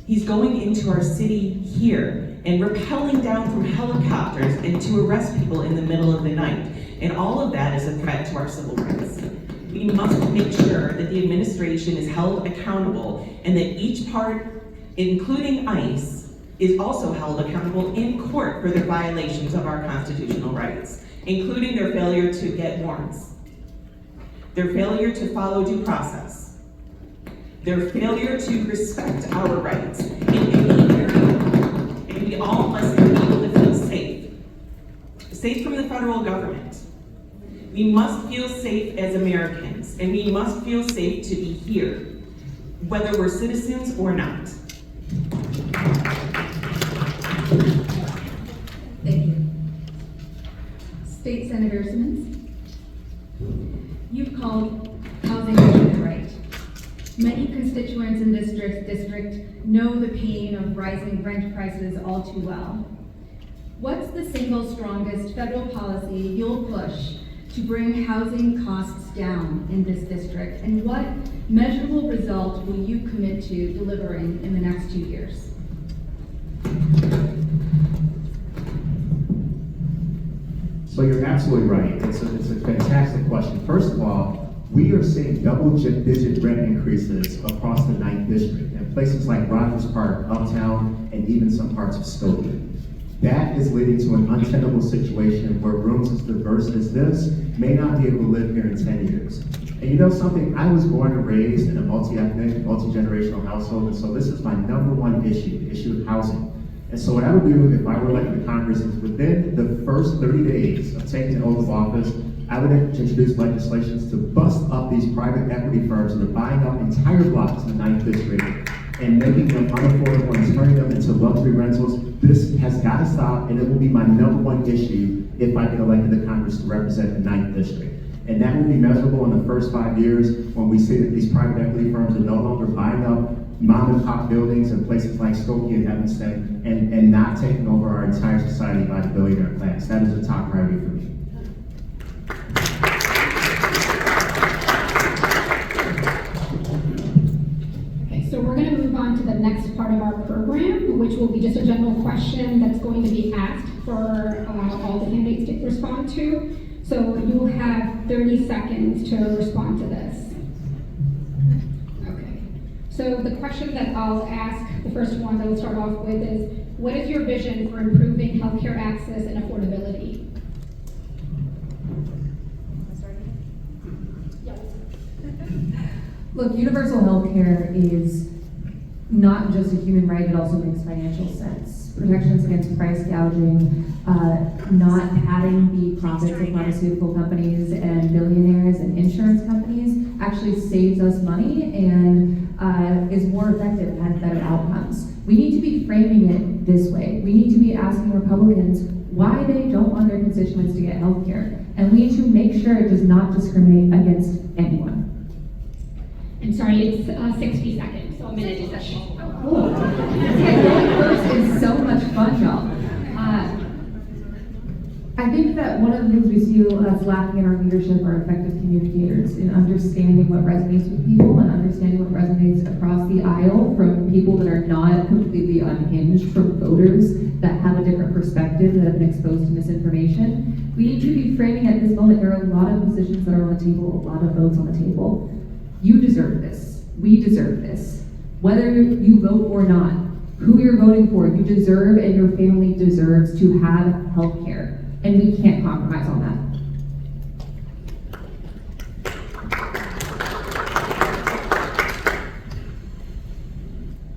S16: He's going into our city here and rappelling down from helicopters and to arrest people in the middle of the night. And all of that is a threat to our civil rights. We must make sure that the administration is held accountable and that each part, including ICE, is also held accountable in court for their violations of our constitutional rights, including their failure to get warrants, their failure to follow due process, their failure to respect our rights in any area. And we all must be able to feel safe. Safe from the federal government. We must feel safe as Americans, and we must feel safe to be here, whether we're citizens or not.
S1: Thank you. State Senator Simmons, you've called housing a human right. Many constituents in this district know the pain of rising rent prices all too well. What's the single strongest federal policy you'll push to bring housing costs down in this district? And what measurable result will you commit to delivering in the next 2 years?
S14: So you're absolutely right. It's a fantastic question. First of all, we are seeing double-digit rent increases across the 9th District in places like Rogers Park, Uptown, and even some parts of Skokie. That is leading to an untenable situation where rooms as diverse as this may not be able to live here in 10 years. And you know something? I was born and raised in a multi-ethnic, multi-generational household, and so this is my #1 issue, the issue of housing. And so what I would do if I were elected to Congress is within the first 30 days of taking an oath of office, I would introduce legislation to bust up these private equity firms that are buying up entire blocks in the 9th District and making them unaffordable and turning them into luxury rentals. This has got to stop, and it will be my #1 issue if I get elected to Congress to represent the 9th District. And that will be measurable in the first 5 years when we see that these private equity firms are no longer buying up mom and pop buildings in places like Skokie and Evanston and not taking over our entire society by the billionaire class. That is a top priority for me.
S5: Okay, so we're going to move on to the next part of our program, which will be just a general question that's going to be asked for all the candidates to respond to. So you will have 30 seconds to respond to this. Okay. So the question that I'll ask, the first one that we'll start off with is, what is your vision for improving healthcare access and affordability?
S6: Look, universal health care is not just a human right, it also makes financial sense. Protections against price gouging, not padding the profits of pharmaceutical companies and billionaires and insurance companies actually saves us money and is more effective and has better outcomes. We need to be framing it this way. We need to be asking Republicans why they don't want their constituents to get health care. And we need to make sure it does not discriminate against anyone.
S5: I'm sorry, it's 60 seconds, so a minute each.
S6: Cool. Going first is so much fun, y'all. I think that one of the things we see that's lacking in our leadership are effective communicators in understanding what resonates with people and understanding what resonates across the aisle from people that are not completely unhinged, from voters that have a different perspective, that have been exposed to misinformation. We need to be framing at this moment, there are a lot of positions that are on the table, a lot of votes on the table. You deserve this. We deserve this. Whether you vote or not, who you're voting for, you deserve and your family deserves to have health care. And we can't compromise on that.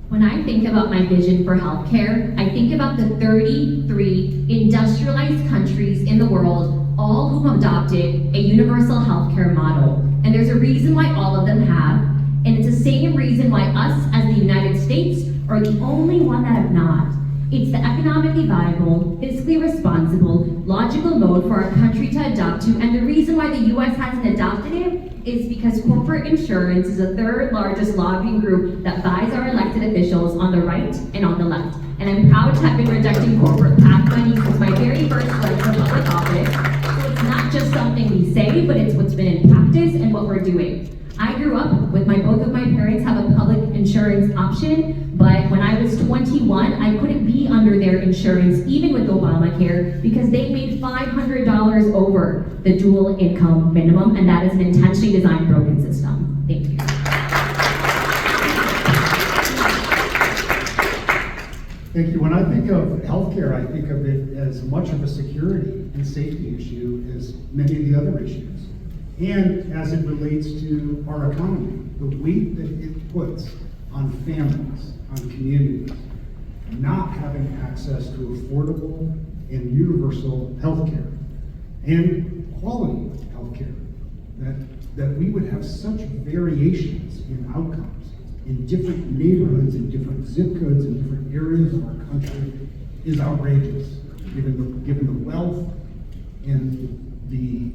S15: When I think about my vision for healthcare, I think about the 33 industrialized countries in the world, all who have adopted a universal healthcare model. And there's a reason why all of them have, and it's the same reason why us as the United States are the only one that have not. It's the economically viable, fiscally responsible, logical mode for our country to adopt to, and the reason why the US hasn't adopted it is because corporate insurance is the third largest lobbying group that buys our elected officials on the right and on the left. And I'm proud to have been rejecting corporate PAC money since my very first run for public office. So it's not just something we say, but it's what's been in practice and what we're doing. I grew up with both of my parents have a public insurance option, but when I was 21, I couldn't be under their insurance, even with Obamacare, because they made $500 over the dual income minimum, and that is an intentionally designed broken system. Thank you.
S7: Thank you. When I think of healthcare, I think of it as much of a security and safety issue as many of the other issues. And as it relates to our economy, the weight that it puts on families, on communities, not having access to affordable and universal health care and quality health care, that we would have such variations in outcomes in different neighborhoods, in different zip codes, in different areas of our country is outrageous, given the wealth and the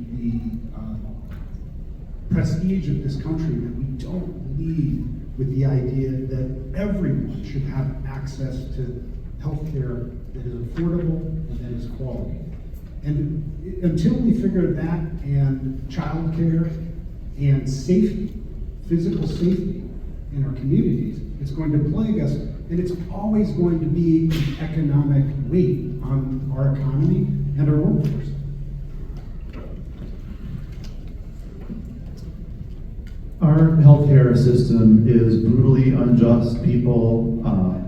S7: prestige of this country, that we don't lead with the idea that everyone should have access to health care that is affordable and that is quality. And until we figure that and childcare and safety, physical safety in our communities, it's going to plague us, and it's always going to be an economic weight on our economy and our workforce.
S8: Our healthcare system is brutally unjust. People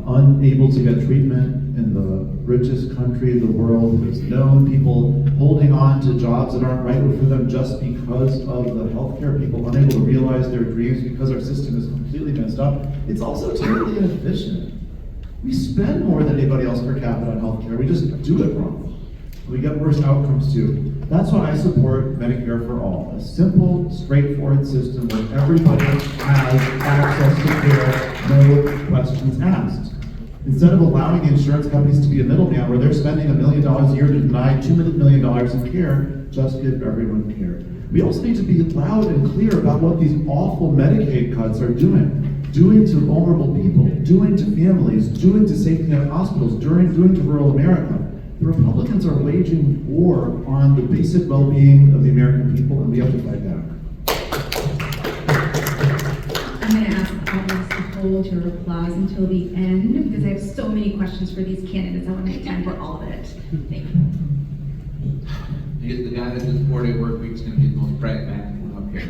S8: unable to get treatment in the richest country in the world has known, people holding on to jobs that aren't right for them just because of the healthcare, people unable to realize their dreams because our system is completely messed up. It's also terribly inefficient. We spend more than anybody else per capita on healthcare. We just do it wrong. We get worse outcomes too. That's why I support Medicare for All, a simple, straightforward system where everybody has access to care, no questions asked. Instead of allowing insurance companies to be a middleman where they're spending $1 million a year to deny $2 million in care, just give everyone care. We also need to be loud and clear about what these awful Medicaid cuts are doing to vulnerable people, doing to families, doing to safety net hospitals, doing to rural America. The Republicans are waging war on the basic well-being of the American people, and we have to fight back.
S1: I'm going to ask the audience to hold your applause until the end, because I have so many questions for these candidates. I want to make time for all of it. Thank you.
S9: The guy that does 4-day work week is going to be the most pragmatic one up here.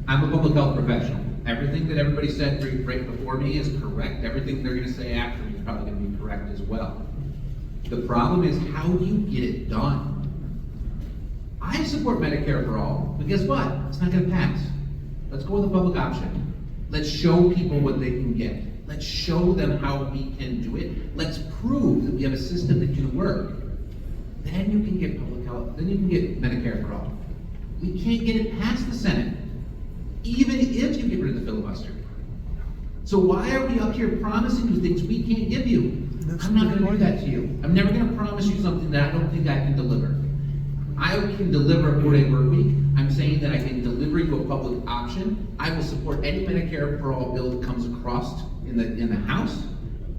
S9: I'm a public health professional. Everything that everybody said right before me is correct. Everything they're going to say after me is probably going to be correct as well. The problem is, how do you get it done? I support Medicare for all, but guess what? It's not going to pass. Let's go with the public option. Let's show people what they can get. Let's show them how we can do it. Let's prove that we have a system that can work. Then you can get public health. Then you can get Medicare for all. We can't get it past the Senate, even if you get rid of the filibuster. So why are we up here promising you things we can't give you? I'm not going to do that to you. I'm never going to promise you something that I don't think I can deliver. I can deliver a 4-day work week. I'm saying that I can deliver you a public option. I will support any Medicare for all bill that comes across in the House,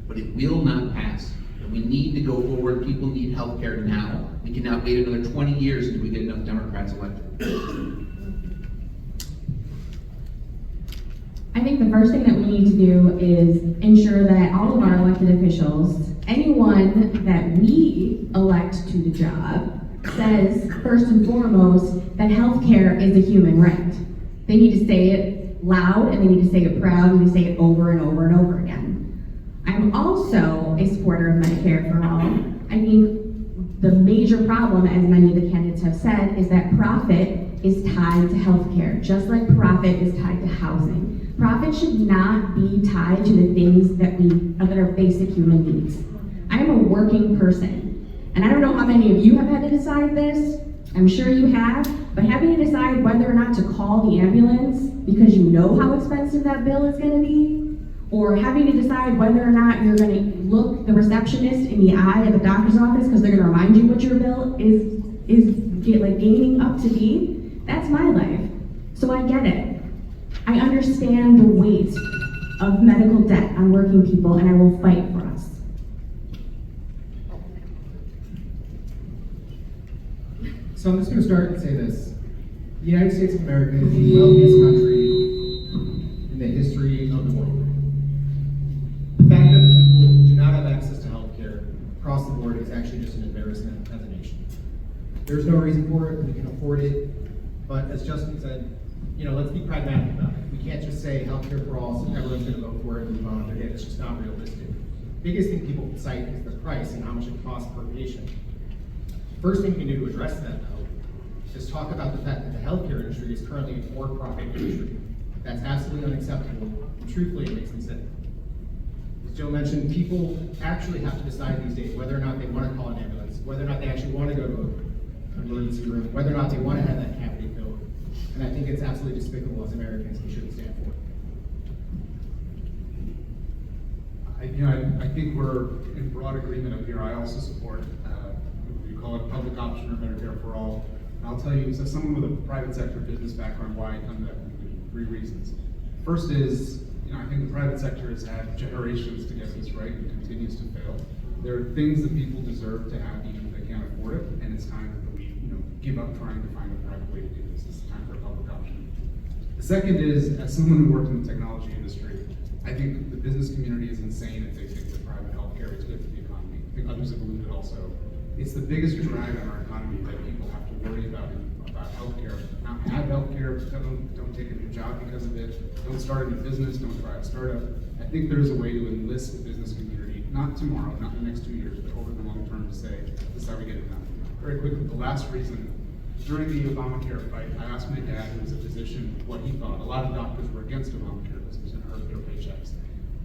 S9: but it will not pass. And we need to go forward. People need health care now. We cannot wait another 20 years until we get enough Democrats elected.
S10: I think the first thing that we need to do is ensure that all of our elected officials, anyone that we elect to the job, says first and foremost that healthcare is a human right. They need to say it loud and they need to say it proud and they say it over and over and over again. I'm also a supporter of Medicare for all. I think the major problem, as many of the candidates have said, is that profit is tied to healthcare, just like profit is tied to housing. Profit should not be tied to the things that are basic human needs. I am a working person, and I don't know how many of you have had to decide this. I'm sure you have, but having to decide whether or not to call the ambulance because you know how expensive that bill is going to be, or having to decide whether or not you're going to look the receptionist in the eye at the doctor's office because they're going to remind you what your bill is gaining up to be, that's my life. So I get it. I understand the weight of medical debt on working people, and I will fight for us.
S11: So I'm just going to start and say this. The United States of America is the wealthiest country in the history of the world. The fact that people do not have access to health care across the board is actually just an embarrassment as a nation. There's no reason for it. We can afford it. But as Justin said, let's be pragmatic about it. We can't just say healthcare for all, so everyone's going to vote for it and move on. It's just not realistic. The biggest thing people cite is the price and how much it costs per patient. First thing we can do to address that, though, is talk about the fact that the healthcare industry is currently a for-profit industry. That's absolutely unacceptable, and truthfully, it makes me sick. As Joe mentioned, people actually have to decide these days whether or not they want to call an ambulance, whether or not they actually want to go to an emergency room, whether or not they want to have that cavity filled. And I think it's absolutely despicable as Americans. We shouldn't stand for it.
S12: I think we're in broad agreement up here. I also support, we call it public option or Medicare for all. And I'll tell you, as someone with a private sector business background, why I come to that conclusion. 3 reasons. First is, I think the private sector has had generations to get this right and continues to fail. There are things that people deserve to have even if they can't afford it, and it's time that we, give up trying to find a private way to do this. It's time for a public option. The second is, as someone who worked in the technology industry, I think the business community is insane if they think that private healthcare is good for the economy. I think others have alluded also. It's the biggest drag on our economy that people have to worry about healthcare. Not have healthcare, don't take a new job because of it, don't start a new business, don't try a startup. I think there's a way to enlist the business community, not tomorrow, not in the next 2 years, but over the long term to say, this is how we get it done. Very quickly, the last reason, during the Obamacare fight, I asked my dad, who was a physician, what he thought. A lot of doctors were against Obamacare because it was going to hurt their paychecks.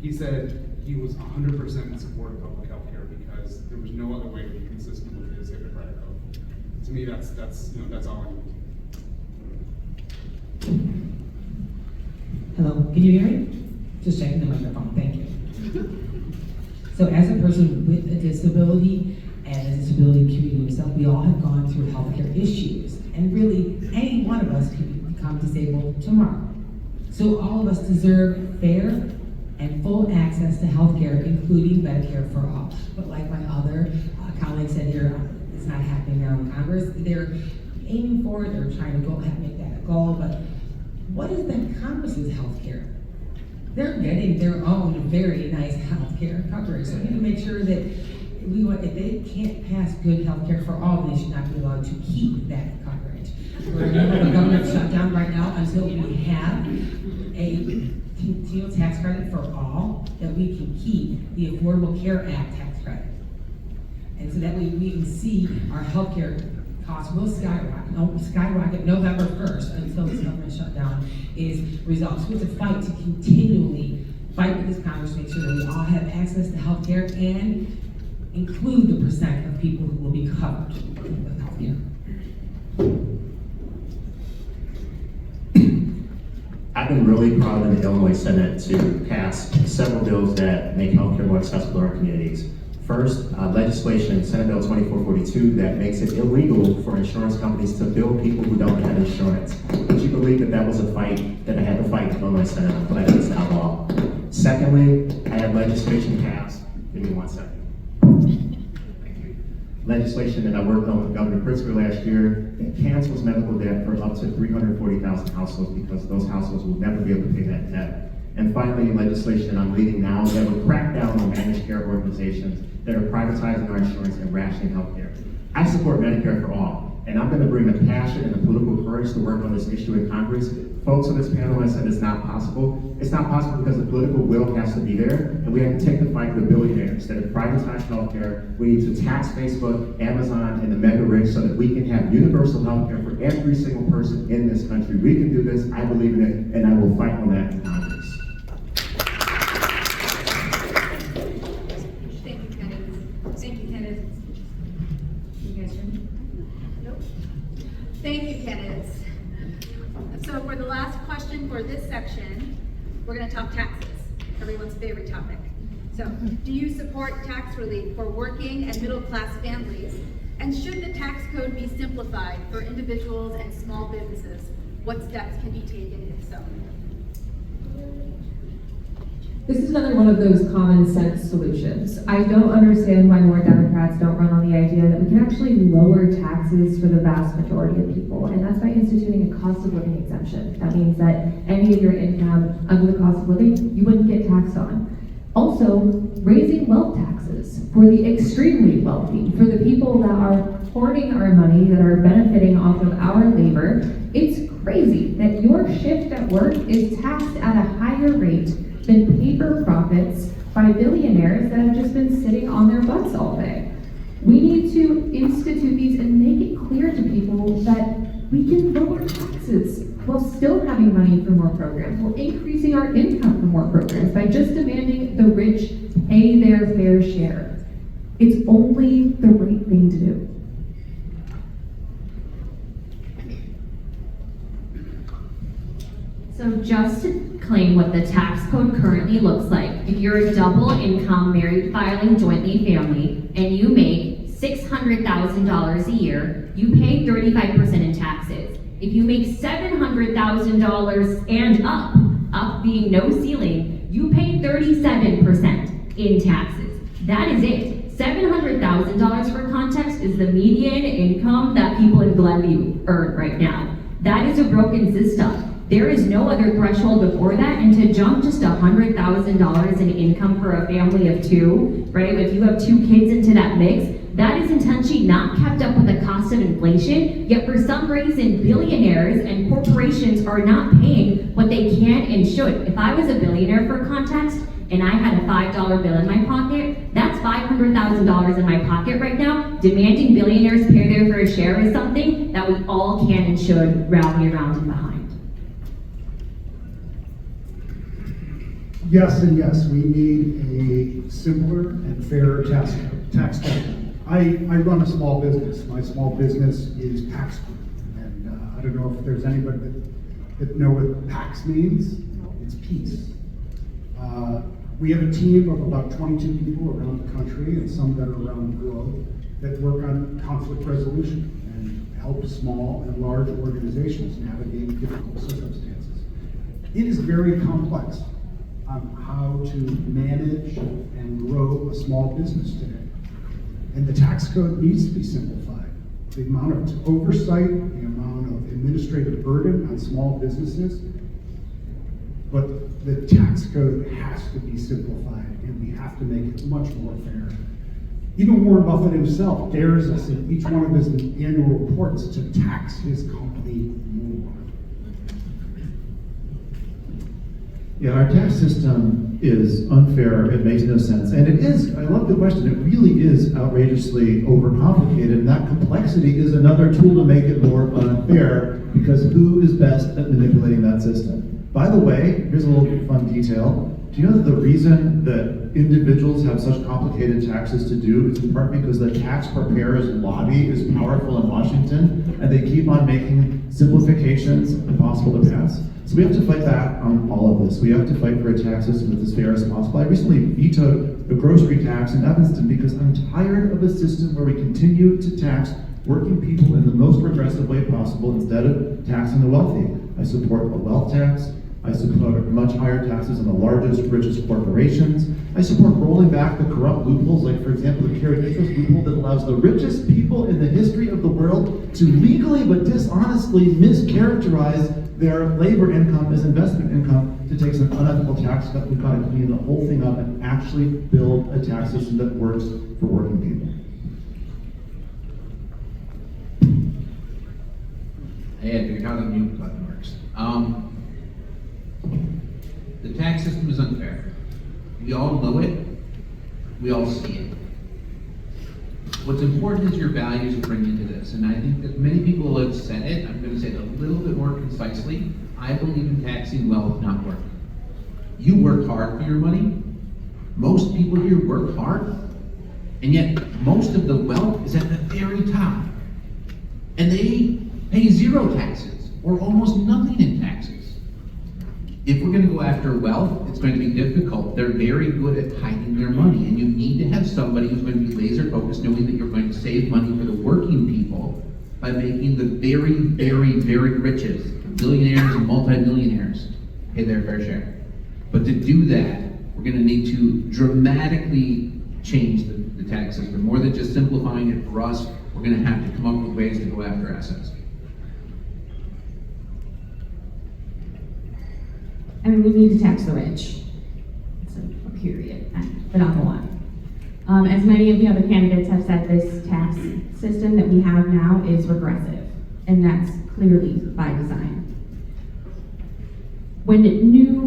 S12: He said he was 100% in support of public health care because there was no other way to be consistent with his Hippocratic oath. To me, that's all I need.
S13: Hello, can you hear me? Just checking the microphone, thank you. So as a person with a disability and a disability community himself, we all have gone through healthcare issues. And really, any one of us could become disabled tomorrow. So all of us deserve fair and full access to healthcare, including Medicare for all. But like my other colleagues said here, it's not happening now in Congress. They're aiming for it, they're trying to make that a goal, but what is then Congress's healthcare? They're getting their own very nice healthcare coverage. So we need to make sure that if they can't pass good healthcare for all, they should not be allowed to keep that coverage. We're in the middle of a government shutdown right now until we have a continual tax credit for all, that we can keep the Affordable Care Act tax credit. And so that way we can see our healthcare costs will skyrocket November 1st until this government shutdown is resolved. So we have to fight to continually fight with this Congress to make sure that we all have access to healthcare and include the percent of people who will be covered with healthcare.
S14: I've been really proud of the Illinois Senate to pass several bills that make healthcare more accessible to our communities. First, legislation, Senate Bill 2442, that makes it illegal for insurance companies to bill people who don't have insurance. Would you believe that that was a fight that I had to fight in the Illinois Senate? I'm glad it's not law. Secondly, I had legislation passed. Give me 1 second. legislation that I worked on with Governor Pritzker last year that cancels medical debt for up to 340,000 households because those households will never be able to pay that debt. And finally, legislation that I'm leading now that will crack down on managed care organizations that are privatizing our insurance and rationing healthcare. I support Medicare for all, and I'm going to bring the passion and the political courage to work on this issue in Congress. Folks on this panel have said it's not possible. It's not possible because the political will has to be there, and we have to take the fight to the billionaires. Instead of privatizing healthcare, we need to tax Facebook, Amazon, and the mega rich so that we can have universal healthcare for every single person in this country. We can do this. I believe in it, and I will fight on that in Congress.
S1: Thank you, Kenneth. Thank you, Kenneth. You guys hear me? Nope. Thank you, Kenneth. So for the last question for this section, we're going to talk taxes, everyone's favorite topic. So, do you support tax relief for working and middle-class families? And should the tax code be simplified for individuals and small businesses? What steps can be taken if so?
S6: This is another one of those common sense solutions. I don't understand why more Democrats don't run on the idea that we can actually lower taxes for the vast majority of people, and that's by instituting a cost of living exemption. That means that any of your income under the cost of living, you wouldn't get taxed on. Also, raising wealth taxes for the extremely wealthy, for the people that are hoarding our money, that are benefiting off of our labor. It's crazy that your shift at work is taxed at a higher rate than paper profits by billionaires that have just been sitting on their butts all day. We need to institute these and make it clear to people that we can lower taxes while still having money for more programs, while increasing our income for more programs by just demanding the rich pay their fair share. It's only the right thing to do.
S15: So just to claim what the tax code currently looks like, if you're a double income married filing jointly family and you make $600,000 a year, you pay 35% in taxes. If you make $700,000 and up being no ceiling, you pay 37% in taxes. That is it. $700,000 for context is the median income that people in Glenview earn right now. That is a broken system. There is no other threshold before that, and to jump just $100,000 in income for a family of two, right? If you have two kids into that mix, that is intentionally not kept up with the cost of inflation, yet for some reason, billionaires and corporations are not paying what they can and should. If I was a billionaire, for context, and I had a $5 bill in my pocket, that's $500,000 in my pocket right now. Demanding billionaires pay their fair share is something that we all can and should rally around and behind.
S7: Yes and yes, we need a simpler and fairer tax code. I run a small business. My small business is PAX Group, and I don't know if there's anybody that know what PAX means. It's peace. We have a team of about 22 people around the country and some that are around the globe that work on conflict resolution and help small and large organizations navigate difficult circumstances. It is very complex on how to manage and grow a small business today. And the tax code needs to be simplified. The amount of oversight, the amount of administrative burden on small businesses, but the tax code has to be simplified and we have to make it much more fair. Even Warren Buffett himself dares us in each one of his annual reports to tax his company more.
S8: Yeah, our tax system is unfair, it makes no sense, and it is, I love the question, it really is outrageously overcomplicated, and that complexity is another tool to make it more unfair, because who is best at manipulating that system? By the way, here's a little fun detail. Do you know that the reason that individuals have such complicated taxes to do is in part because the tax preparers lobby is powerful in Washington, and they keep on making simplifications impossible to pass? So we have to fight back on all of this. We have to fight for a tax system that's as fair as possible. I recently vetoed the grocery tax in Evanston because I'm tired of a system where we continue to tax working people in the most regressive way possible instead of taxing the wealthy. I support a wealth tax, I support much higher taxes on the largest, richest corporations. I support rolling back the corrupt loopholes, like, for example, the carried interest loophole that allows the richest people in the history of the world to legally but dishonestly mischaracterize their labor income as investment income to take some unethical tax cut. We've got to clean the whole thing up and actually build a tax system that works for working people.
S9: Hey, I figured out the mute button works. The tax system is unfair. We all know it. We all see it. What's important is your values you bring into this. And I think that many people have said it. I'm going to say it a little bit more concisely. I believe in taxing wealth, not work. You work hard for your money. Most people here work hard. And yet, most of the wealth is at the very top. And they pay zero taxes, or almost nothing in taxes. If we're going to go after wealth, it's going to be difficult. They're very good at hiding their money, and you need to have somebody who's going to be laser focused, knowing that you're going to save money for the working people by making the very, very, very richest, billionaires and multimillionaires, pay their fair share. But to do that, we're going to need to dramatically change the tax system. More than just simplifying it for us, we're going to have to come up with ways to go after assets.
S10: I mean, we need to tax the rich. It's a period, but I'll go on. As many of the other candidates have said, this tax system that we have now is regressive, and that's clearly by design. When new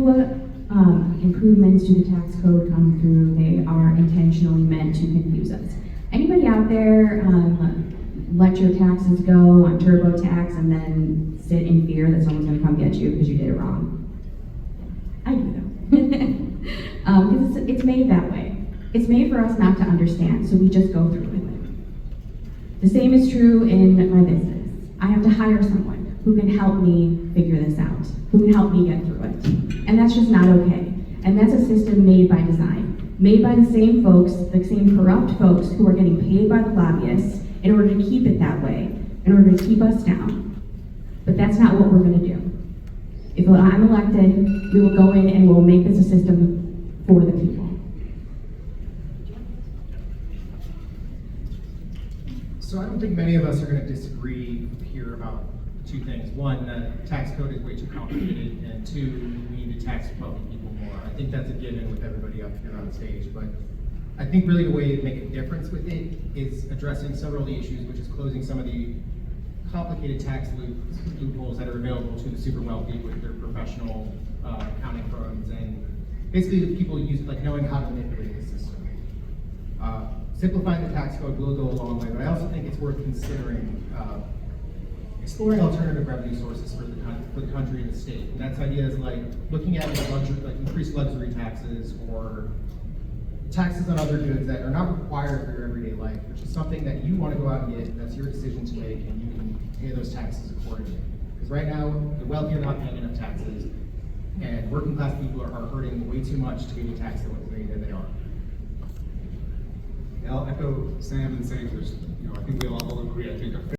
S10: improvements to the tax code come through, they are intentionally meant to confuse us. Anybody out there let your taxes go on TurboTax and then sit in fear that someone's going to come get you because you did it wrong? I do though. Because it's made that way. It's made for us not to understand, so we just go through with it. The same is true in my business. I have to hire someone who can help me figure this out, who can help me get through it. And that's just not okay. And that's a system made by design, made by the same folks, the same corrupt folks who are getting paid by the lobbyists in order to keep it that way, in order to keep us down. But that's not what we're going to do. If I'm elected, we will go in and we'll make this a system for the people.
S11: So I don't think many of us are going to disagree here about two things. One, the tax code is way too complicated, and two, we need to tax wealthy people more. I think that's a given with everybody up here on stage, but I think really the way to make a difference with it is addressing several of the issues, which is closing some of the complicated tax loopholes that are available to the super wealthy with their professional accounting firms, and basically the people knowing how to manipulate the system. Simplifying the tax code will go a long way, but I also think it's worth considering exploring alternative revenue sources for the country and the state. And that's ideas like looking at increased luxury taxes or taxes on other goods that are not required for your everyday life, which is something that you want to go out and get, and that's your decision to make, and you can pay those taxes accordingly. Because right now, the wealthy are not paying enough taxes, and working class people are hurting way too much to be taxed the way that they are.
S12: I'll echo Sam in saying I think we all agree, I think